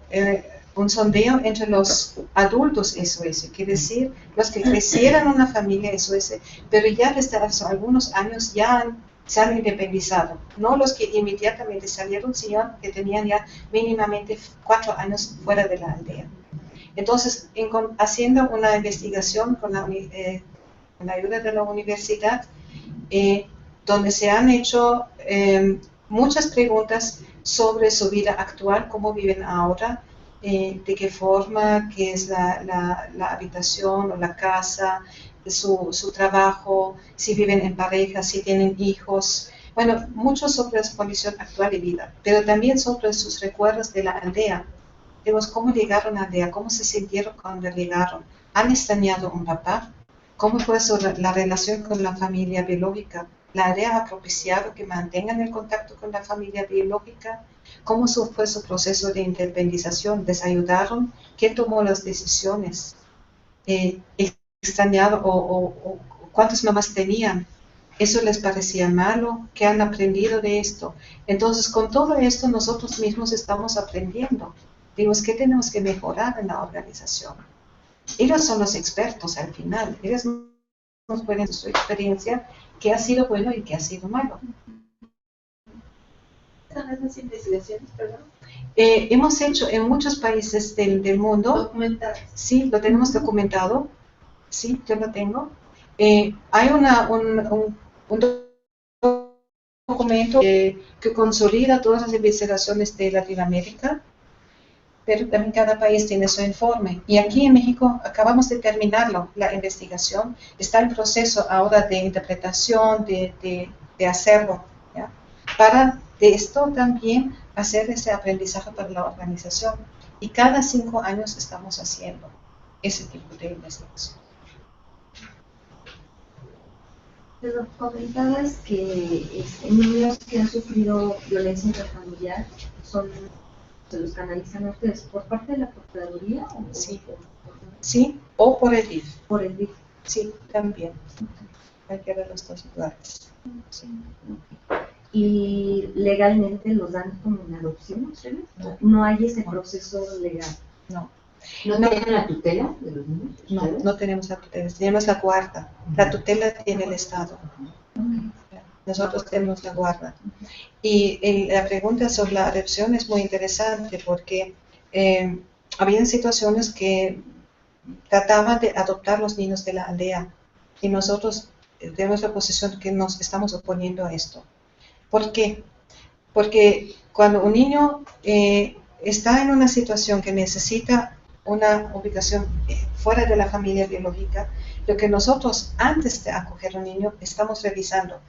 un sondeo entre los adultos SOS, quiere decir, los que crecieron en una familia SOS, pero ya desde hace algunos años ya se han independizado, no los que inmediatamente salieron, sino que tenían ya mínimamente 4 años fuera de la aldea. Entonces, haciendo una investigación con la ayuda de la universidad, donde se han hecho muchas preguntas sobre su vida actual, cómo viven ahora, de qué forma, qué es la habitación o la casa, su trabajo, si viven en pareja, si tienen hijos. Bueno, mucho sobre su condición actual de vida, pero también sobre sus recuerdos de la aldea. Digamos, cómo llegaron a la aldea, cómo se sintieron cuando llegaron. ¿Han extrañado a un papá? ¿Cómo fue la relación con la familia biológica? ¿La aldea ha propiciado que mantengan el contacto con la familia biológica? ¿Cómo fue su proceso de independización? ¿Les ayudaron? ¿Quién tomó las decisiones? ¿Extrañaron o cuántas mamás tenían? ¿Eso les parecía malo? ¿Qué han aprendido de esto? Entonces, con todo esto, nosotros mismos estamos aprendiendo. Digamos, ¿qué tenemos que mejorar en la organización? Ellos son los expertos al final. Ellos nos pueden su experiencia, qué ha sido bueno y qué ha sido malo. ¿Son esas investigaciones, perdón? Hemos hecho en muchos países del mundo. ¿Documentadas? Sí, lo tenemos documentado. Sí, yo lo tengo. Hay un documento que consolida todas las investigaciones de Latinoamérica, pero también cada país tiene su informe. Y aquí en México acabamos de terminarlo, la investigación. Está en proceso ahora de interpretación, de hacerlo, ¿ya? Para de esto también hacer ese aprendizaje para la organización. Y cada 5 años estamos haciendo ese tipo de investigación. Pero comentabas que niños que han sufrido violencia intrafamiliar se los canalizan a ustedes por parte de la Procuraduría o sí. Sí, o por el DIF. Por el DIF. Sí, también. Cualquiera de los dos lugares. Sí. ¿Y legalmente los dan como en adopción? ¿Sí? No hay ese proceso legal. No. ¿No tienen la tutela de los niños? No, no tenemos la tutela, tenemos la guarda. La tutela tiene el Estado. Nosotros tenemos la guarda. Y la pregunta sobre la adopción es muy interesante porque había situaciones que trataban de adoptar los niños de la aldea y nosotros tenemos la posición que nos estamos oponiendo a esto. ¿Por qué? Porque cuando un niño está en una situación que necesita una ubicación fuera de la familia biológica, lo que nosotros antes de acoger a un niño estamos revisando.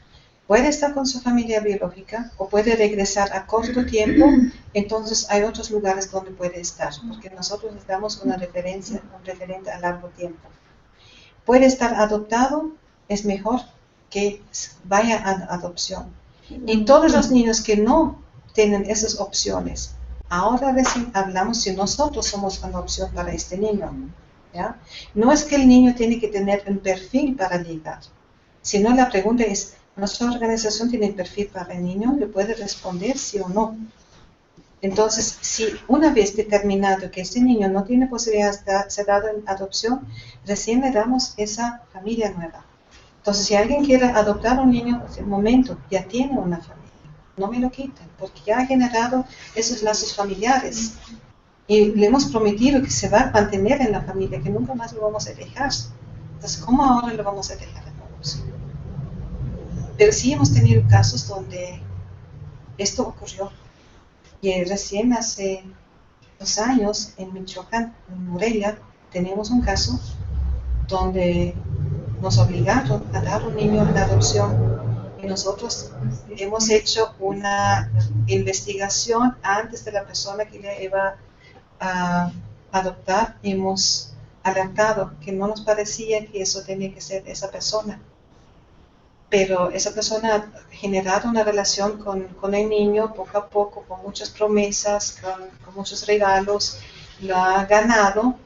Puede estar con su familia biológica o puede regresar a corto tiempo, entonces hay otros lugares donde puede estar, porque nosotros les damos una referencia, un referente a largo tiempo. Puede estar adoptado, es mejor que vaya a adopción. Y todos los niños que no tienen esas opciones, ahora recién hablamos si nosotros somos una opción para este niño, ¿ya? No es que el niño tiene que tener un perfil para llegar, sino la pregunta es, ¿nuestra organización tiene un perfil para el niño? ¿Le puede responder sí o no? Entonces, si una vez determinado que este niño no tiene posibilidad de ser dado en adopción, recién le damos esa familia nueva. Entonces, si alguien quiere adoptar a un niño, en el momento ya tiene una familia. No me lo quiten, porque ya ha generado esos lazos familiares. Y le hemos prometido que se va a mantener en la familia, que nunca más lo vamos a dejar. Entonces, ¿cómo ahora lo vamos a dejar en adopción? Pero sí hemos tenido casos donde esto ocurrió. Y recién hace 2 años en Michoacán, en Morelia, tenemos un caso donde nos obligaron a dar un niño en adopción y nosotros hemos hecho una investigación antes de la persona que le iba a adoptar. Hemos alertado que no nos parecía que eso tenía que ser esa persona. Pero esa persona ha generado una relación con el niño poco a poco, con muchas promesas, con muchos regalos, lo ha ganado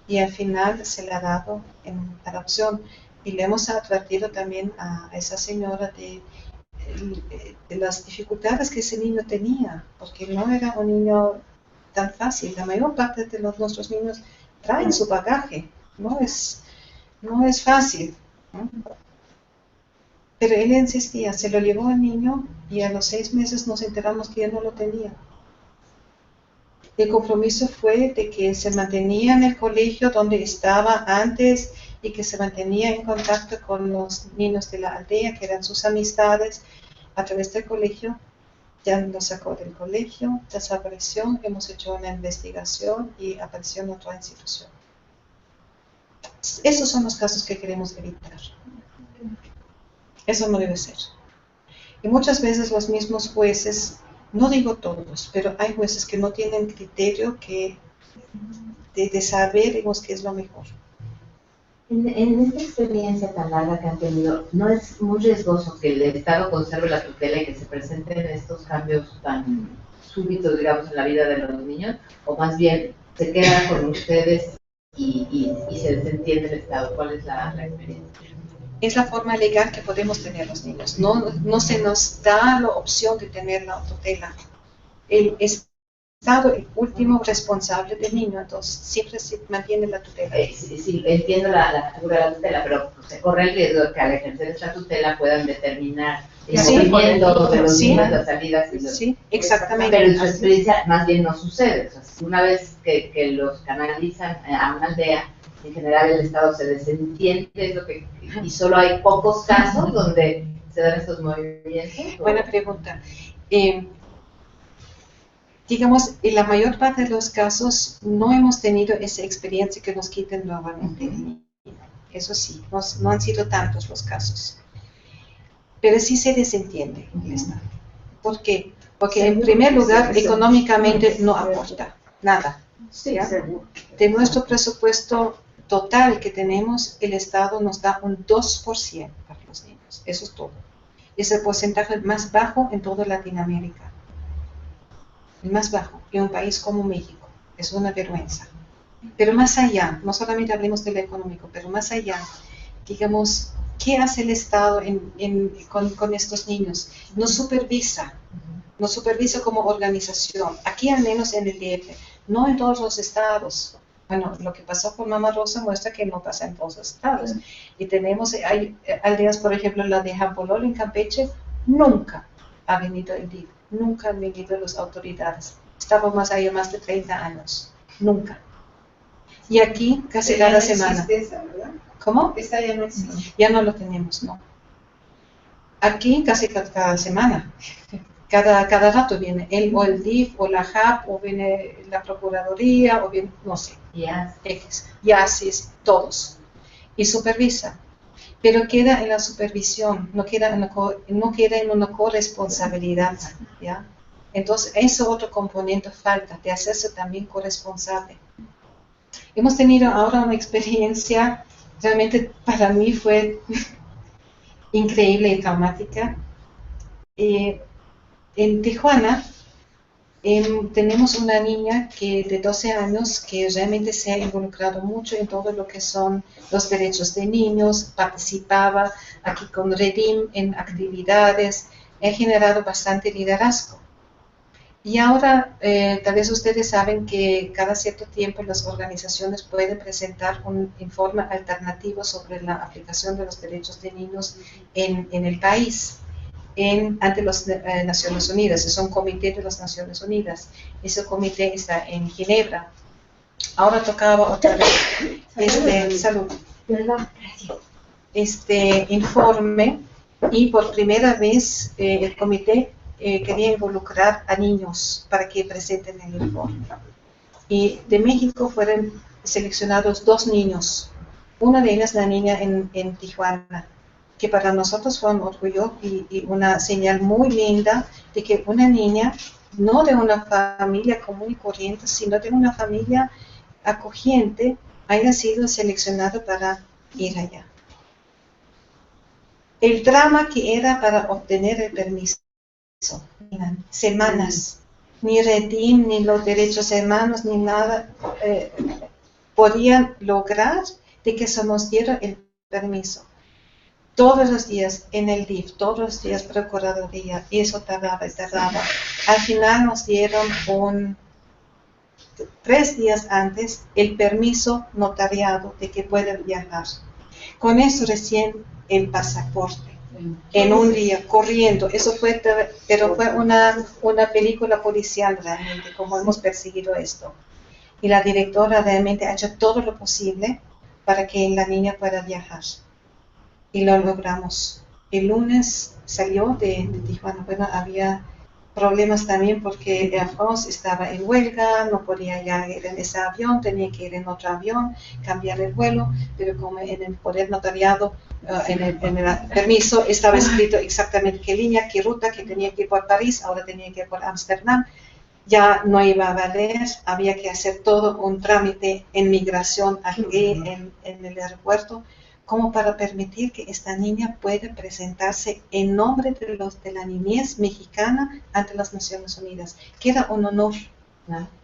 y al final se le ha dado en adopción. Y le hemos advertido también a esa señora de las dificultades que ese niño tenía, porque no era un niño tan fácil. La mayor parte de nuestros niños traen su bagaje, no es fácil, ¿no? Pero él insistía, se lo llevó al niño y a los 6 meses nos enteramos que ya no lo tenía. El compromiso fue de que se mantenía en el colegio donde estaba antes y que se mantenía en contacto con los niños de la aldea, que eran sus amistades, a través del colegio. Ya lo sacó del colegio, desapareció, hemos hecho una investigación y apareció en otra institución. Esos son los casos que queremos evitar. Eso no debe ser. Y muchas veces los mismos jueces, no digo todos, pero hay jueces que no tienen criterio de saber, digamos, qué es lo mejor. En esta experiencia tan larga que han tenido, ¿no es muy riesgoso que el Estado conserve la tutela y que se presenten estos cambios tan súbitos, digamos, en la vida de los niños? ¿O más bien se queda con ustedes y se desentiende el Estado? ¿Cuál es la experiencia? Es la forma legal que podemos tener los niños. No se nos da la opción de tener la tutela. El Estado, el último responsable del niño, entonces siempre se mantiene la tutela. Sí, entiendo la figura de la tutela, pero se corre el riesgo de que al ejercer esta tutela puedan determinar el movimiento de los niños, las salidas y los... Sí, exactamente. Pero en su experiencia más bien no sucede. O sea, una vez que los canalizan a una aldea, en general el Estado se desentiende, es lo que, y solo hay pocos casos donde se dan estos movimientos. Buena pregunta. Digamos, en la mayor parte de los casos no hemos tenido esa experiencia que nos quiten nuevamente el niño. Eso sí, no han sido tantos los casos. Pero sí se desentiende el Estado. ¿Por qué? Porque en primer lugar, económicamente no aporta nada. ¿Ya? De nuestro presupuesto total que tenemos, el Estado nos da un 2% para los niños. Eso es todo. Es el porcentaje más bajo en toda Latinoamérica. El más bajo en un país como México. Es una vergüenza. Pero más allá, no solamente hablemos de lo económico, pero más allá, digamos, ¿qué hace el Estado con estos niños? Nos supervisa como organización, aquí al menos en el DF, no en todos los estados. Bueno, lo que pasó con Mamá Rosa muestra que no pasa en todos los estados. Y hay aldeas, por ejemplo, la de Jampolol en Campeche, nunca ha venido el DIF. Nunca han venido las autoridades. Estábamos ahí más de 30 años. Nunca. Y aquí casi cada semana. Esa, ¿verdad? ¿Cómo? Esa ya no existe. Ya no lo tenemos, no. Aquí casi cada semana. Cada rato viene o el DIF, o la JAP, o viene la Procuraduría, o viene, no sé. YASIS, todos. Y supervisa. Pero queda en la supervisión, no queda en una corresponsabilidad, ¿ya? Entonces, ese otro componente falta, de hacerse también corresponsable. Hemos tenido ahora una experiencia, realmente para mí fue increíble y traumática. En Tijuana tenemos una niña de 12 años que realmente se ha involucrado mucho en todo lo que son los derechos de niños, participaba aquí con Redim en actividades, ha generado bastante liderazgo. Y ahora, tal vez ustedes saben que cada cierto tiempo las organizaciones pueden presentar un informe alternativo sobre la aplicación de los derechos de niños en el país. Ante las Naciones Unidas, es un comité de las Naciones Unidas. Ese comité está en Ginebra. Ahora tocaba otra vez este informe, y por primera vez el comité quería involucrar a niños para que presenten el informe. Y de México fueron seleccionados 2 niños. Una de ellas, la niña en Tijuana, que para nosotros fue un orgullo y una señal muy linda de que una niña, no de una familia común y corriente, sino de una familia acogiente, haya sido seleccionada para ir allá. El drama que era para obtener el permiso, semanas, ni Redim, ni los derechos humanos, ni nada, podían lograr de que se nos diera el permiso. Todos los días en el DIF, todos los días Procuraduría, eso tardaba. Al final nos dieron 3 días antes el permiso notariado de que pueden viajar. Con eso recién el pasaporte, en un día, corriendo. Eso fue, pero fue una película policial realmente, como hemos perseguido esto. Y la directora realmente ha hecho todo lo posible para que la niña pueda viajar. Y lo logramos. El lunes salió de Tijuana. Bueno, había problemas también porque Air France estaba en huelga, no podía ya ir en ese avión, tenía que ir en otro avión, cambiar el vuelo, pero como en el poder notariado, en el permiso estaba escrito exactamente qué línea, qué ruta, que tenía que ir por París, ahora tenía que ir por Ámsterdam. ya no iba a valer, había que hacer todo un trámite en migración aquí en el aeropuerto, como para permitir que esta niña pueda presentarse en nombre de la niñez mexicana ante las Naciones Unidas, que era un honor.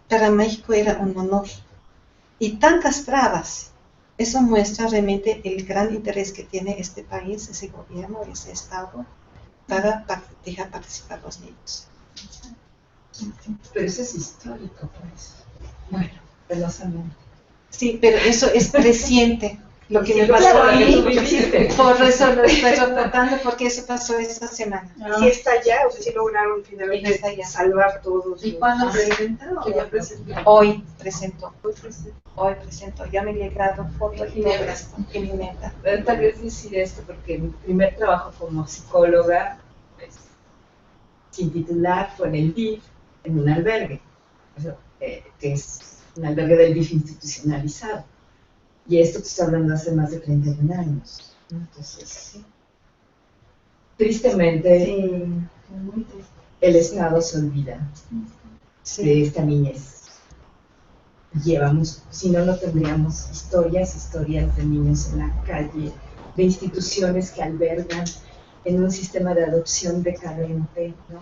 Para México era un honor. Y tantas trabas. Eso muestra realmente el gran interés que tiene este país, ese gobierno, ese Estado, para dejar participar a los niños. Pero eso es histórico, pues. Bueno, celosamente. Sí, pero eso es reciente. Lo que Sí, me pasó claro, a mí, lo que tú viviste. por eso lo estoy reportando, porque eso pasó esta semana. Sí está allá, o sea, sí lograron Está finalmente allá. salvar todos. ¿Y los- cuándo presentaron? Que ya presentó. Hoy presento. Ya me llegaron fotos y todo esto. Y mi neta. Tal vez decir esto porque mi primer trabajo como psicóloga, pues, sin titular, fue en el DIF, en un albergue, o sea, que es un albergue del DIF institucionalizado. Y esto te estoy hablando hace más de 31 años. ¿No? Entonces, sí. Tristemente, Muy triste. el Estado se olvida de esta niñez. Llevamos, si no, no tendríamos historias de niños en la calle, de instituciones que albergan en un sistema de adopción decadente, ¿no?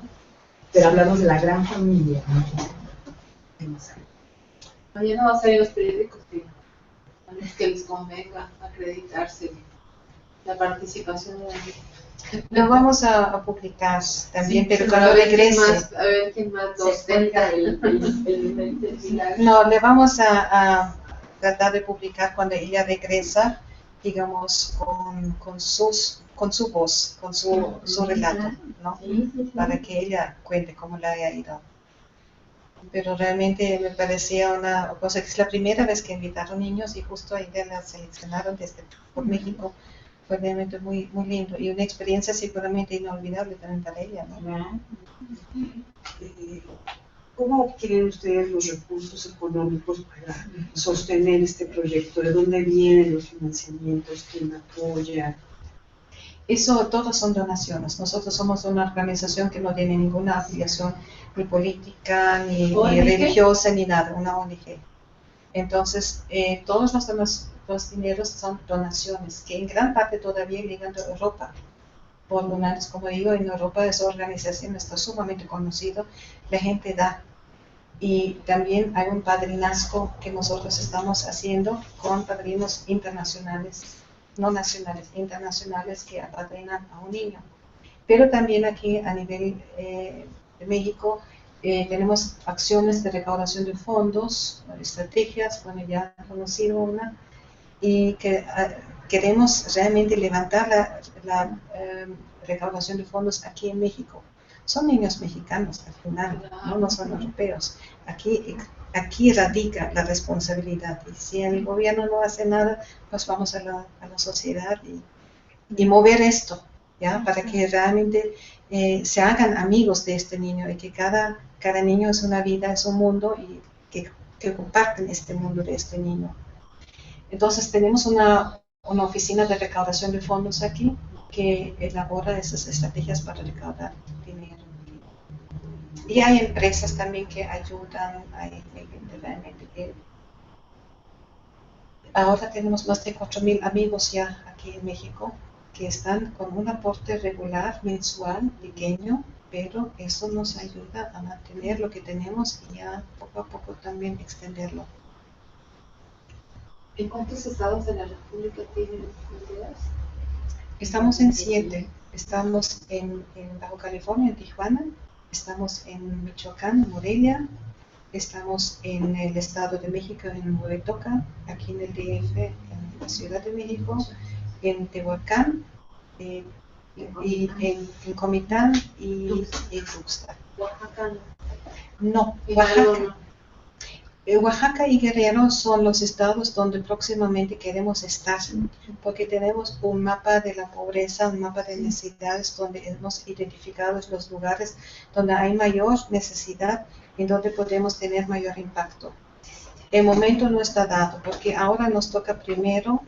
Pero hablamos de la gran familia, ¿no? Mañana va a salir en los periódicos que a los que les convenga acreditarse la participación de la Lo vamos a publicar también, pero cuando a ver quién regrese. más, a ver quién más nos cuenta el milagro. No, le vamos a tratar de publicar cuando ella regresa, digamos, con su voz, con su relato, ¿no? Para que ella cuente cómo le haya ido. Pero realmente me parecía una cosa que es la primera vez que invitaron niños y justo ahí la seleccionaron por México. Fue realmente muy, muy lindo y una experiencia seguramente inolvidable también para ella, ¿no? ¿Cómo quieren ustedes los recursos económicos para sostener este proyecto? ¿De dónde vienen los financiamientos? ¿Quién apoya? Eso, todos son donaciones. Nosotros somos una organización que no tiene ninguna afiliación ni política, ni religiosa, ni nada, una ONG. Entonces, todos los dineros son donaciones, que en gran parte todavía llegan de Europa. Por donantes, como digo, en Europa esa organización está sumamente conocida, la gente da. Y también hay un padrinazgo que nosotros estamos haciendo con padrinos internacionales, no nacionales, internacionales que apadrinan a un niño. Pero también aquí a nivel de México tenemos acciones de recaudación de fondos, estrategias, bueno, ya he conocido una, y que queremos realmente levantar la recaudación de fondos aquí en México. Son niños mexicanos al final, no son europeos. Aquí radica la responsabilidad y si el gobierno no hace nada, pues vamos a la sociedad y mover esto, ¿ya? Para que realmente se hagan amigos de este niño y que cada niño es una vida, es un mundo y que comparten este mundo de este niño. Entonces tenemos una oficina de recaudación de fondos aquí que elabora esas estrategias para recaudar dinero. Y hay empresas también que ayudan, hay gente realmente que... Ahora tenemos más de 4,000 amigos ya aquí en México que están con un aporte regular, mensual, pequeño, pero eso nos ayuda a mantener lo que tenemos y ya poco a poco también extenderlo. ¿En cuántos estados de la República tienen fronteras? Estamos en 7. Estamos en Baja California, en Tijuana. Estamos en Michoacán, Morelia. Estamos en el Estado de México, en Huehuetoca. Aquí en el DF, en la Ciudad de México. En Tehuacán. Y en Comitán y Tuxtla. Oaxaca No, no. Oaxaca. Oaxaca y Guerrero son los estados donde próximamente queremos estar, porque tenemos un mapa de la pobreza, un mapa de necesidades donde hemos identificado los lugares donde hay mayor necesidad y donde podemos tener mayor impacto. El momento no está dado, porque ahora nos toca primero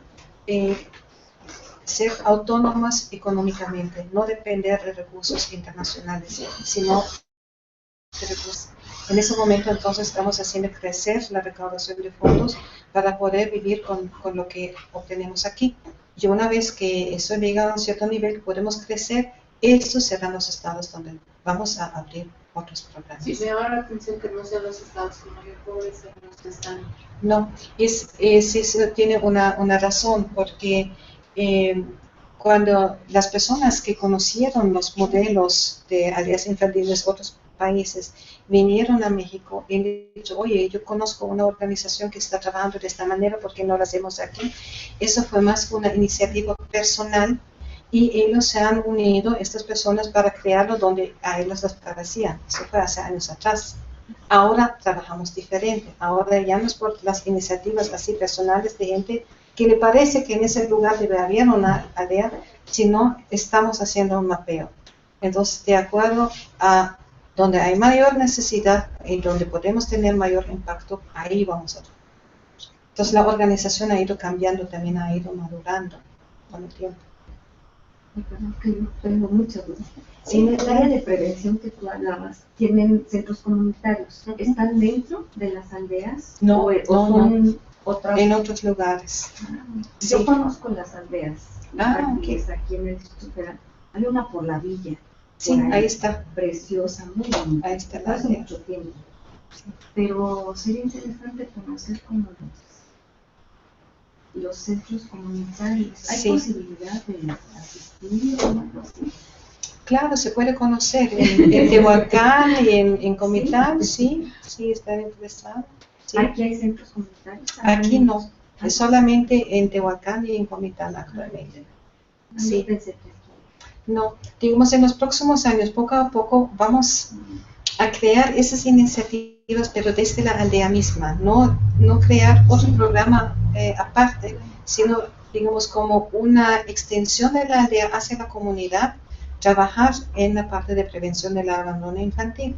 ser autónomas económicamente, no depender de recursos internacionales, sino de recursos. En ese momento entonces estamos haciendo crecer la recaudación de fondos para poder vivir con lo que obtenemos aquí. Y una vez que eso llega a un cierto nivel, podemos crecer, estos serán los estados donde vamos a abrir otros programas. Sí, me llama la atención que no sean los estados con mayor pobreza los que están. No, eso tiene una razón, porque cuando las personas que conocieron los modelos de aldeas infantiles de otros países vinieron a México y han dicho, oye, yo conozco una organización que está trabajando de esta manera, ¿por qué no lo hacemos aquí? Eso fue más una iniciativa personal y ellos se han unido, estas personas, para crearlo donde a ellos les parecía. Eso fue hace años atrás. Ahora trabajamos diferente. Ahora ya no es por las iniciativas así personales de gente que le parece que en ese lugar debe haber una aldea, sino estamos haciendo un mapeo. Entonces, de acuerdo a donde hay mayor necesidad y donde podemos tener mayor impacto, ahí vamos a trabajar. Entonces, la organización ha ido cambiando, también ha ido madurando con el tiempo. Perdón, que yo tengo muchas dudas. En el área de prevención que tú hablabas, ¿tienen centros comunitarios? ¿Están dentro de las aldeas? No, ¿O no. otras? En otros lugares. Yo Sí. conozco las aldeas. Ok. Aquí en el Distrito Federal. Hay una por la villa. Sí, por ahí está. Preciosa, muy bonita. Ahí está la Hace aldea. mucho tiempo. Pero sería interesante conocer como los centros comunitarios. ¿Hay Sí. posibilidad de asistir o algo así? Claro, se puede conocer en Tehuacán y en Comitán, sí, están interesados. Sí. ¿Aquí hay centros comunitarios? Aquí no, es solamente en Tehuacán y en Comitán actualmente. Sí. Pensé que No, digamos, en los próximos años, poco a poco, vamos a crear esas iniciativas, pero desde la aldea misma, no crear otro programa aparte, sino, digamos, como una extensión de la aldea hacia la comunidad, trabajar en la parte de prevención del abandono infantil.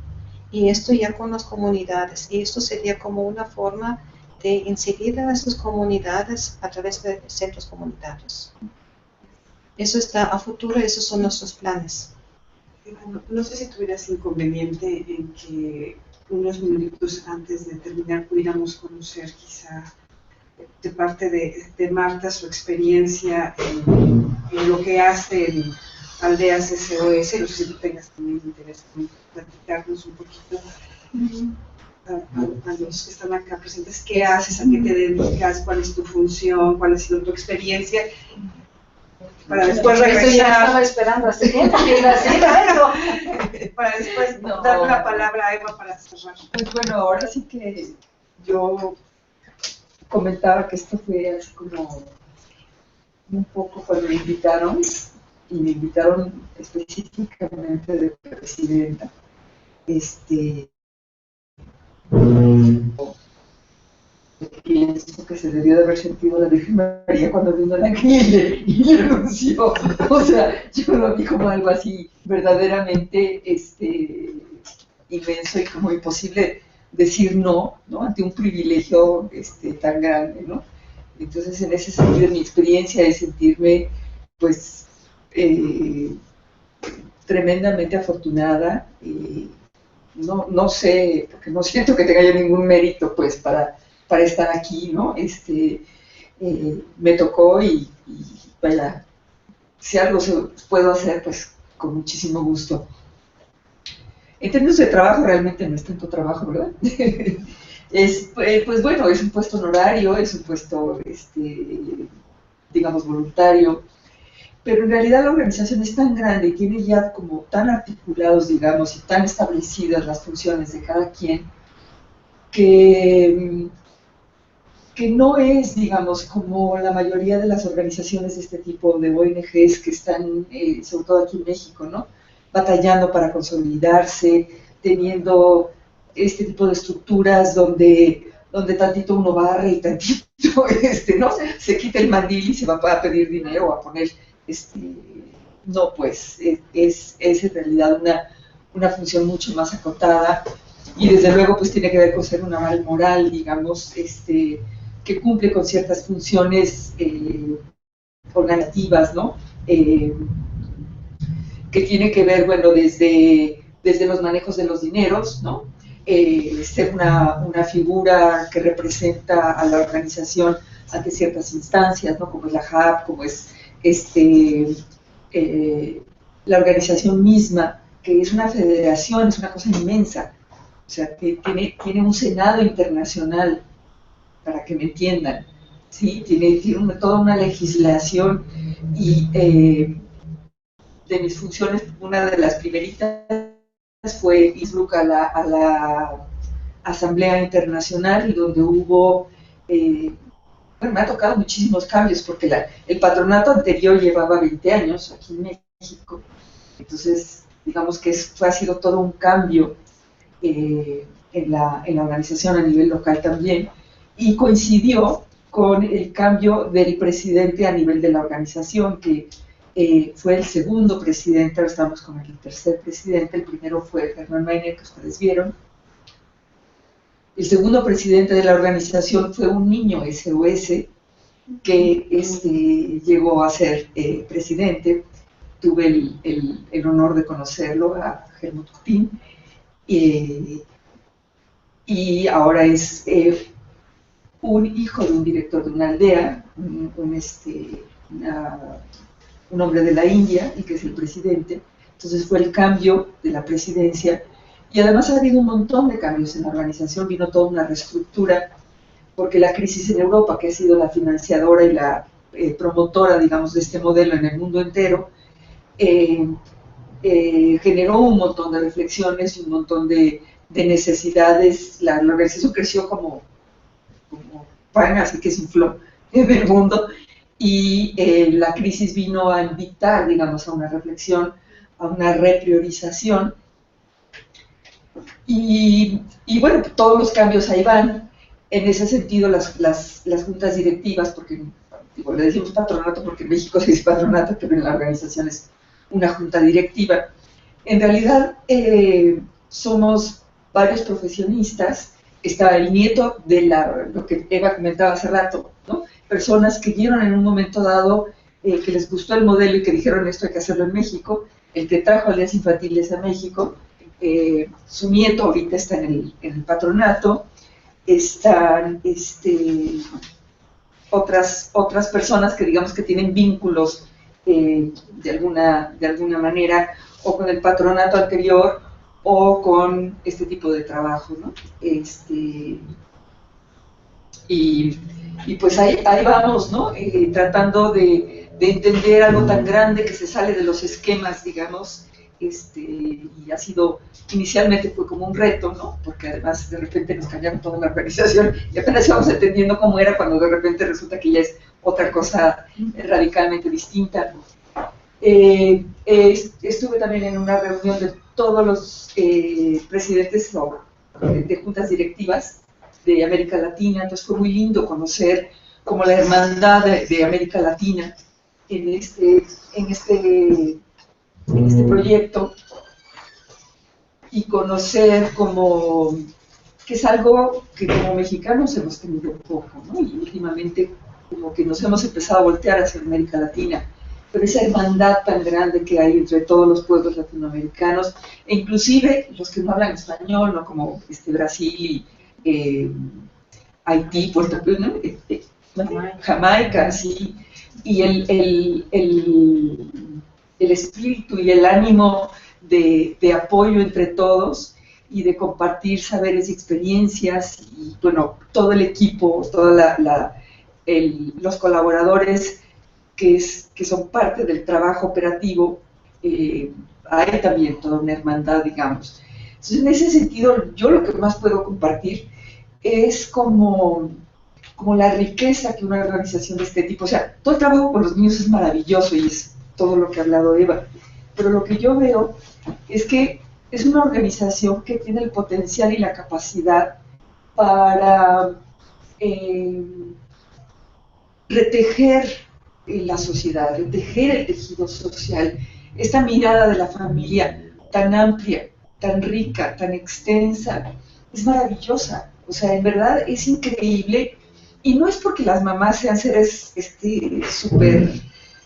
Y esto ya con las comunidades, y esto sería como una forma de incidir en esas comunidades a través de centros comunitarios. Eso está a futuro, esos son nuestros planes. No sé si tuvieras inconveniente en que unos minutos antes de terminar pudiéramos conocer quizá de parte de Marta su experiencia en lo que hace en Aldeas SOS. No sé si tú tengas también interés en platicarnos un poquito a los que están acá presentes. ¿Qué haces? ¿A qué te dedicas? ¿Cuál es tu función? ¿Cuál ha sido tu experiencia? Para después regresar. Eso ya estaba esperando hace tiempo que iba a decir algo. Para después darle la palabra a Eva para cerrar. Pues bueno, ahora sí que yo comentaba que esto fue así como un poco cuando me invitaron, y me invitaron específicamente de presidenta. Pienso que se debió de haber sentido la Virgen María cuando vino aquí y le renunció. O sea, yo lo vi como algo así verdaderamente inmenso y como imposible decir no ante un privilegio tan grande, ¿no? Entonces, en ese sentido, mi experiencia es sentirme, pues, tremendamente afortunada. No sé, porque no siento que tenga yo ningún mérito, pues, para estar aquí, ¿no? Me tocó y vaya, si algo puedo hacer, pues, con muchísimo gusto. En términos de trabajo, realmente no es tanto trabajo, ¿verdad? Pues bueno, es un puesto honorario, es un puesto, digamos, voluntario, pero en realidad la organización es tan grande y tiene ya como tan articulados, digamos, y tan establecidas las funciones de cada quien, que no es, digamos, como la mayoría de las organizaciones de este tipo de ONGs que están, sobre todo aquí en México, ¿no?, batallando para consolidarse, teniendo este tipo de estructuras donde tantito uno barre y tantito, ¿no?, se quita el mandil y se va a pedir dinero o a poner, no, pues, es en realidad una función mucho más acotada, y desde luego pues tiene que ver con ser una moral, digamos, que cumple con ciertas funciones organizativas, ¿no?, que tiene que ver, bueno, desde los manejos de los dineros, ¿no?, ser una figura que representa a la organización ante ciertas instancias, ¿no? Como es la JAP, como es la organización misma, que es una federación, es una cosa inmensa, o sea, que tiene un senado internacional, para que me entiendan, ¿sí? Tiene toda una legislación y de mis funciones, una de las primeritas fue Innsbruck a la Asamblea Internacional, y donde hubo, bueno, me ha tocado muchísimos cambios, porque el patronato anterior llevaba 20 años aquí en México, entonces digamos que ha sido todo un cambio en la organización a nivel local también, y coincidió con el cambio del presidente a nivel de la organización, que fue el segundo presidente, ahora estamos con el tercer presidente. El primero fue Hermann Meiner, que ustedes vieron. El segundo presidente de la organización fue un niño SOS, que llegó a ser presidente. Tuve el honor de conocerlo, a Helmut Kupin, y ahora es un hijo de un director de una aldea, un hombre de la India, y que es el presidente. Entonces fue el cambio de la presidencia, y además ha habido un montón de cambios en la organización. Vino toda una reestructura, porque la crisis en Europa, que ha sido la financiadora y la promotora, digamos, de este modelo en el mundo entero, generó un montón de reflexiones y un montón de necesidades. La organización creció como pan, así que se infló en el mundo, y la crisis vino a invitar, digamos, a una reflexión, a una repriorización, y bueno, todos los cambios ahí van. En ese sentido, las juntas directivas, porque digo, le decimos patronato porque en México se dice patronato, pero en la organización es una junta directiva. En realidad somos varios profesionistas. Está el nieto de lo que Eva comentaba hace rato, ¿no? Personas que vieron en un momento dado que les gustó el modelo y que dijeron, esto hay que hacerlo en México. El que trajo Alianza Infantiles a México, su nieto ahorita está en el patronato. Están otras personas que digamos que tienen vínculos de alguna manera, o con el patronato anterior, o con este tipo de trabajo, ¿no? Y pues ahí vamos, ¿no? Tratando de entender algo tan grande que se sale de los esquemas, digamos, y ha sido, inicialmente fue como un reto, ¿no? Porque además de repente nos cambiaron toda la organización y apenas íbamos entendiendo cómo era, cuando de repente resulta que ya es otra cosa radicalmente distinta. Estuve también en una reunión de todos los presidentes de juntas directivas de América Latina, entonces fue muy lindo conocer como la hermandad de América Latina en este proyecto, y conocer como que es algo que como mexicanos hemos tenido un poco, ¿no? Y últimamente como que nos hemos empezado a voltear hacia América Latina, pero esa hermandad tan grande que hay entre todos los pueblos latinoamericanos, e inclusive los que no hablan español, ¿no? Como Brasil y Haití, Puerto Rico, ¿no? Jamaica, sí, y el espíritu y el ánimo de apoyo entre todos, y de compartir saberes y experiencias, y bueno, todo el equipo, los colaboradores que son parte del trabajo operativo, hay también toda una hermandad, digamos. Entonces, en ese sentido, yo lo que más puedo compartir es como la riqueza que una organización de este tipo, o sea, todo el trabajo con los niños es maravilloso, y es todo lo que ha hablado Eva, pero lo que yo veo es que es una organización que tiene el potencial y la capacidad para retejer la sociedad, retejer el tejido social, esta mirada de la familia tan amplia, tan rica, tan extensa, es maravillosa. O sea, en verdad es increíble, y no es porque las mamás sean seres súper,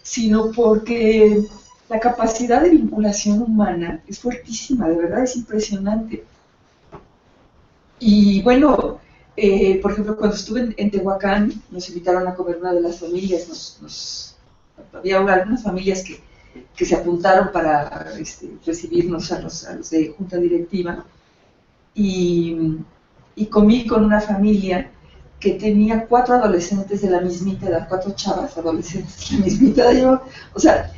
sino porque la capacidad de vinculación humana es fuertísima, de verdad es impresionante. Y bueno, por ejemplo, cuando estuve en Tehuacán, nos invitaron a comer una de las familias, había algunas familias que se apuntaron para recibirnos a los de junta directiva, y comí con una familia que tenía 4 adolescentes de la mismita edad, 4 chavas adolescentes de la mismita edad. O sea,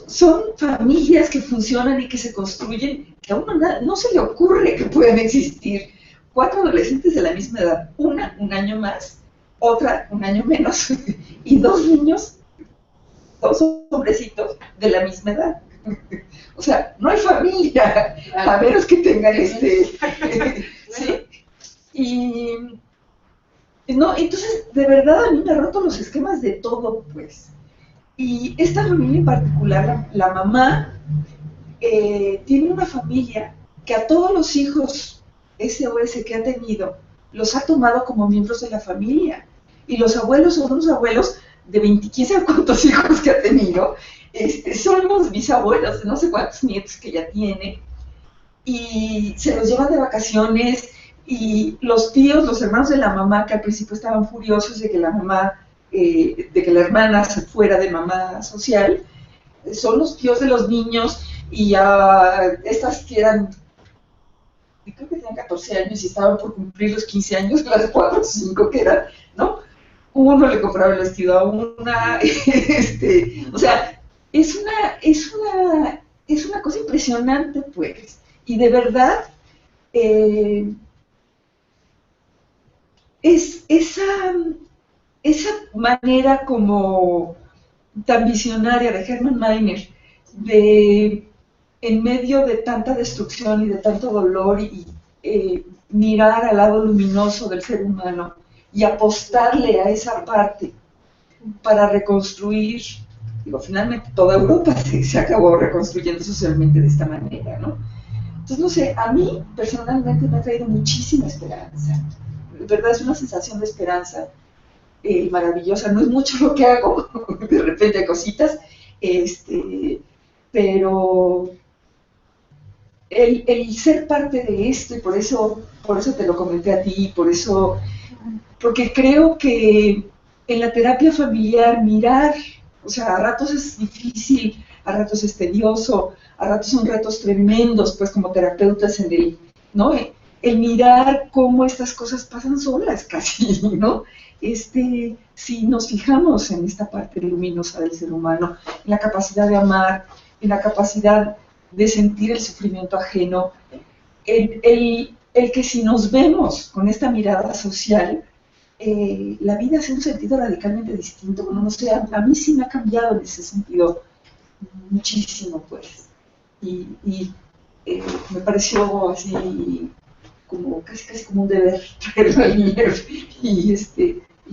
son familias que funcionan y que se construyen, que a uno no se le ocurre que puedan existir 4 adolescentes de la misma edad, una un año más, otra un año menos, y 2 niños, 2 hombrecitos de la misma edad. O sea, no hay familia, a menos que tengan ¿sí? Y no, entonces, de verdad a mí me ha roto los esquemas de todo, pues. Y esta familia en particular, la mamá, tiene una familia que a todos los hijos SOS que ha tenido, los ha tomado como miembros de la familia. Y los abuelos son unos abuelos de 20, quién sabe cuántos hijos que ha tenido, son los bisabuelos de no sé cuántos nietos que ya tiene, y se los llevan de vacaciones, y los tíos, los hermanos de la mamá, que al principio estaban furiosos de que la mamá, de que la hermana se fuera de mamá social, son los tíos de los niños, y estas que eran, creo que tenían 14 años y estaban por cumplir los 15 años, las 4 o 5 que eran, ¿no? Uno le compraba el vestido a una, o sea, es una cosa impresionante, pues, y de verdad, esa manera como tan visionaria de Hermann Miner, de en medio de tanta destrucción y de tanto dolor, y mirar al lado luminoso del ser humano y apostarle a esa parte para reconstruir, digo, finalmente toda Europa se acabó reconstruyendo socialmente de esta manera, ¿no? Entonces, no sé, a mí personalmente me ha traído muchísima esperanza. De verdad es una sensación de esperanza maravillosa. No es mucho lo que hago, de repente hay cositas, pero el ser parte de esto, y por eso te lo comenté a ti, porque creo que en la terapia familiar mirar, o sea, a ratos es difícil, a ratos es tedioso, a ratos son retos tremendos, pues como terapeutas ¿no? El mirar cómo estas cosas pasan solas casi, ¿no? Si nos fijamos en esta parte luminosa del ser humano, en la capacidad de amar, en la capacidad de sentir el sufrimiento ajeno, el que si nos vemos con esta mirada social, la vida hace un sentido radicalmente distinto. Bueno, no sé, a mí sí me ha cambiado en ese sentido muchísimo, pues. Y me pareció así como casi como un deber traerlo al nieve y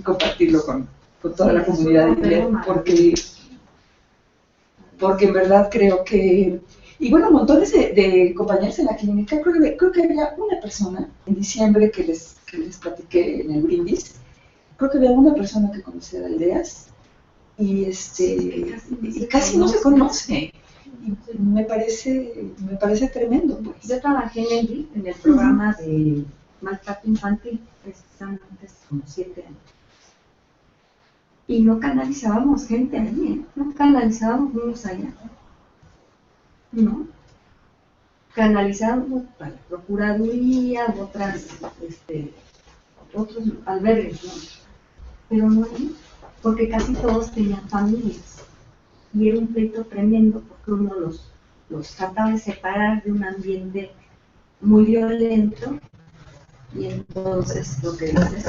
compartirlo con toda la comunidad de ILER, porque en verdad creo que, y bueno, montones de compañeros en la clínica, creo que había una persona en diciembre que les platiqué en el brindis, creo que había una persona que conocía de Aldeas, y casi no se conoce. Y me parece tremendo, pues. Yo trabajé en el programa de maltrato infantil, precisamente como 7 años. Y no canalizábamos gente allí, no canalizábamos niños allá. No. Canalizábamos para la Procuraduría, otros albergues, ¿no? Pero no allí, porque casi todos tenían familias. Y era un pleito tremendo porque uno los trataba de separar de un ambiente muy violento, y entonces lo que dice es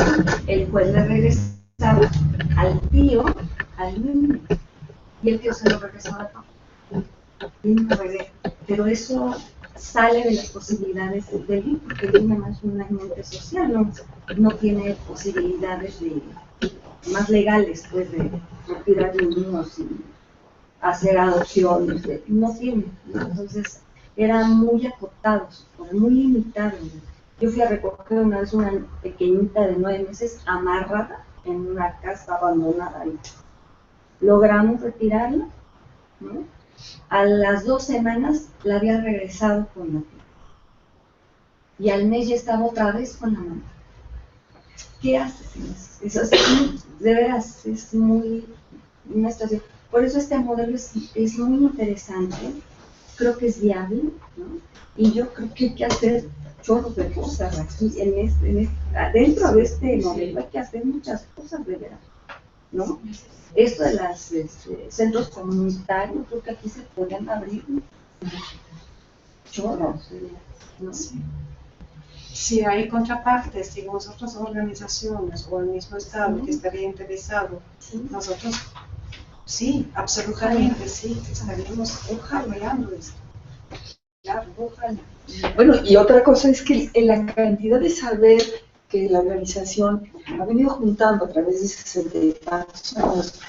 que el juez le regresaba al tío, al niño, y el tío se lo regresaba a pero eso sale de las posibilidades del niño, porque el niño es un agente social, no tiene posibilidades más legales, pues, de retirar niños y hacer adopciones, no tiene, ¿no? Entonces eran muy acotados, muy limitados. Yo fui a recoger una vez una pequeñita de 9 meses amarrada en una casa abandonada y logramos retirarla, ¿no? A las 2 semanas la había regresado con la tía. y al mes ya estaba otra vez con la mamá. ¿Qué haces? Eso es, de veras, es muy una situación. Por eso este modelo es muy interesante, creo que es viable, ¿no? Y yo creo que hay que hacer chorros de cosas aquí, dentro de este modelo hay que hacer muchas cosas de veras, ¿no? Esto de los centros comunitarios, creo que aquí se pueden abrir chorros, ¿no? Si hay contrapartes, digamos, otras organizaciones o el mismo Estado que estaría interesado, nosotros, sí, absolutamente, sí, estaríamos ojalá esto. Claro, ojalá. Bueno, y otra cosa es que en la cantidad de saber que la organización ha venido juntando a través de 60 y tantos años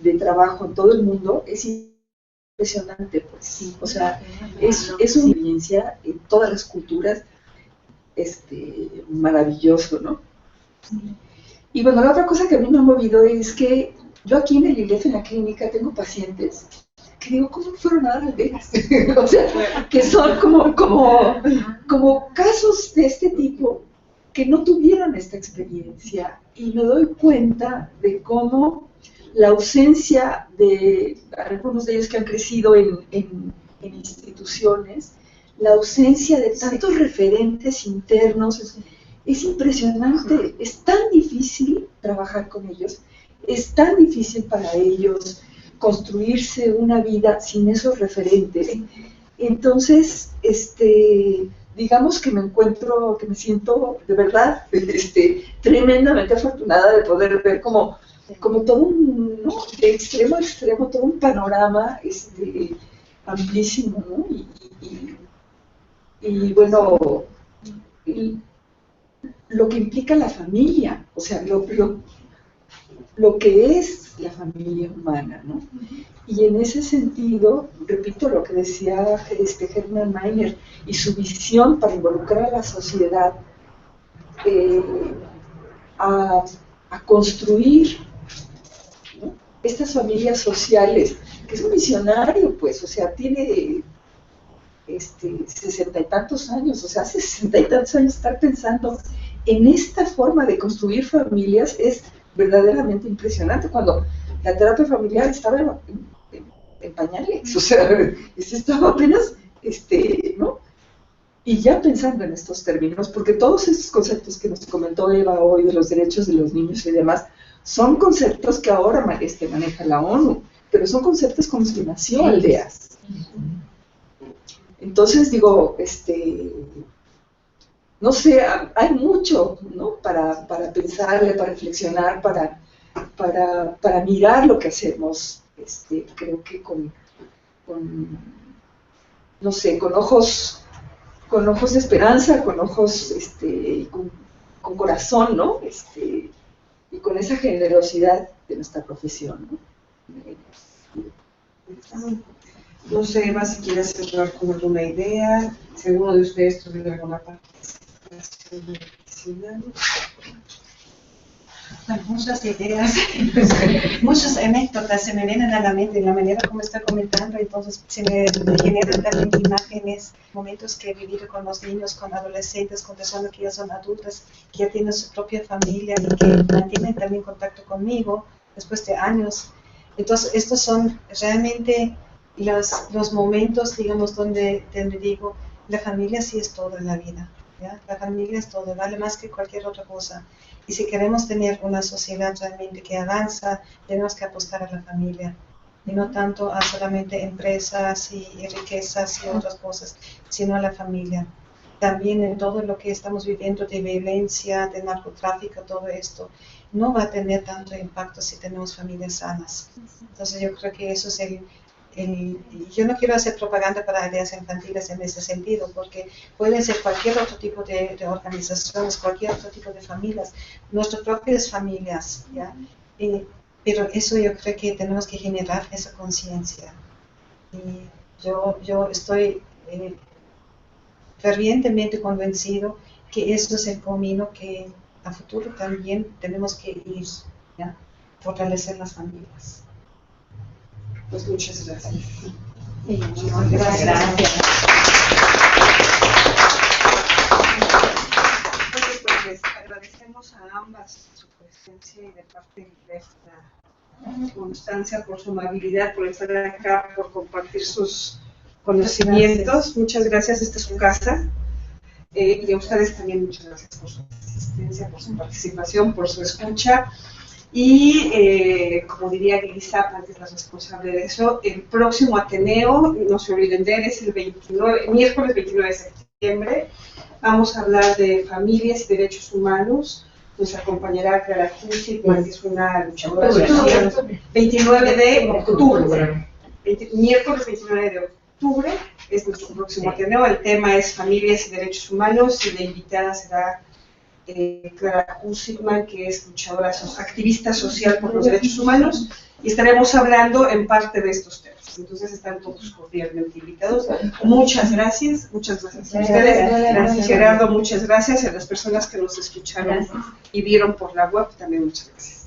de trabajo en todo el mundo, es impresionante, pues sí, o sea, es una experiencia en todas las culturas, maravilloso, ¿no? Y bueno, la otra cosa que a mí me ha movido es que yo aquí en el ILEF, en la clínica, tengo pacientes que digo, ¿cómo fueron a dar Las Vegas? O sea, que son como casos de este tipo que no tuvieron esta experiencia, y me doy cuenta de cómo la ausencia de algunos de ellos que han crecido en instituciones, la ausencia de tantos referentes internos, es impresionante. Es tan difícil trabajar con ellos, es tan difícil para ellos construirse una vida sin esos referentes. Entonces, digamos que me siento de verdad tremendamente afortunada de poder ver como todo un, ¿no?, de extremo a extremo, todo un panorama amplísimo, ¿no? Y bueno, lo que implica la familia, o sea, lo que es la familia humana, ¿no? Y en ese sentido, repito lo que decía Hermann Meiner y su visión para involucrar a la sociedad a construir, ¿no?, estas familias sociales, que es un visionario, pues, o sea, tiene 60 y tantos años, o sea, hace 60 y tantos años estar pensando en esta forma de construir familias es verdaderamente impresionante, cuando la terapia familiar estaba en pañales, o sea, estaba apenas, ¿no? Y ya pensando en estos términos, porque todos esos conceptos que nos comentó Eva hoy de los derechos de los niños y demás, son conceptos que ahora maneja la ONU, pero son conceptos con los que nació Aldeas. Entonces digo, no sé, hay mucho, ¿no?, para pensarle, para reflexionar, para mirar lo que hacemos, creo que no sé, con ojos de esperanza, con ojos, con corazón, ¿no?, y con esa generosidad de nuestra profesión, ¿no? No sé, Eva, si quieres cerrar con alguna idea, si alguno de ustedes tuviera alguna participación adicional. Bueno, muchas ideas, muchas anécdotas se me vienen a la mente en la manera como está comentando, entonces se me generan también imágenes, momentos que he vivido con los niños, con adolescentes, con personas que ya son adultas, que ya tienen su propia familia y que mantienen también contacto conmigo después de años. Entonces, estos son realmente los momentos, digamos, donde digo, la familia sí es todo en la vida, ¿ya? La familia es todo, vale más que cualquier otra cosa. Y si queremos tener una sociedad realmente que avanza, tenemos que apostar a la familia, y no tanto a solamente empresas y riquezas y otras cosas, sino a la familia. También en todo lo que estamos viviendo de violencia, de narcotráfico, todo esto, no va a tener tanto impacto si tenemos familias sanas. Entonces yo creo que eso es yo no quiero hacer propaganda para ideas infantiles en ese sentido, porque pueden ser cualquier otro tipo de organizaciones, cualquier otro tipo de familias, nuestras propias familias, ¿ya? Pero eso yo creo que tenemos que generar esa conciencia. Y yo estoy fervientemente convencido que eso es el camino que a futuro también tenemos que ir, ¿ya? Fortalecer las familias. Pues muchas gracias. Sí, gracias. ambas su presencia y de parte de esta Constancia por su amabilidad, por estar acá, por compartir sus conocimientos. Muchas gracias, esta es su casa. Y a ustedes también muchas gracias por su asistencia, por su participación, por su escucha. Y como diría Elisa, que es la responsable de eso, el próximo Ateneo, no se olviden de él, es el miércoles 29 de septiembre. Vamos a hablar de familias y derechos humanos. Nos acompañará Clara Cusic, que es una luchadora social. 29 de octubre. Miércoles 29 de octubre es nuestro próximo Ateneo. El tema es familias y derechos humanos y la invitada será Clara Cusic, que es luchadora, activista social por los derechos humanos, y estaremos hablando en parte de estos temas. Entonces están todos cordialmente invitados. Muchas gracias a ustedes. Gracias, Gerardo, muchas gracias. A las personas que nos escucharon y vieron por la web también muchas gracias.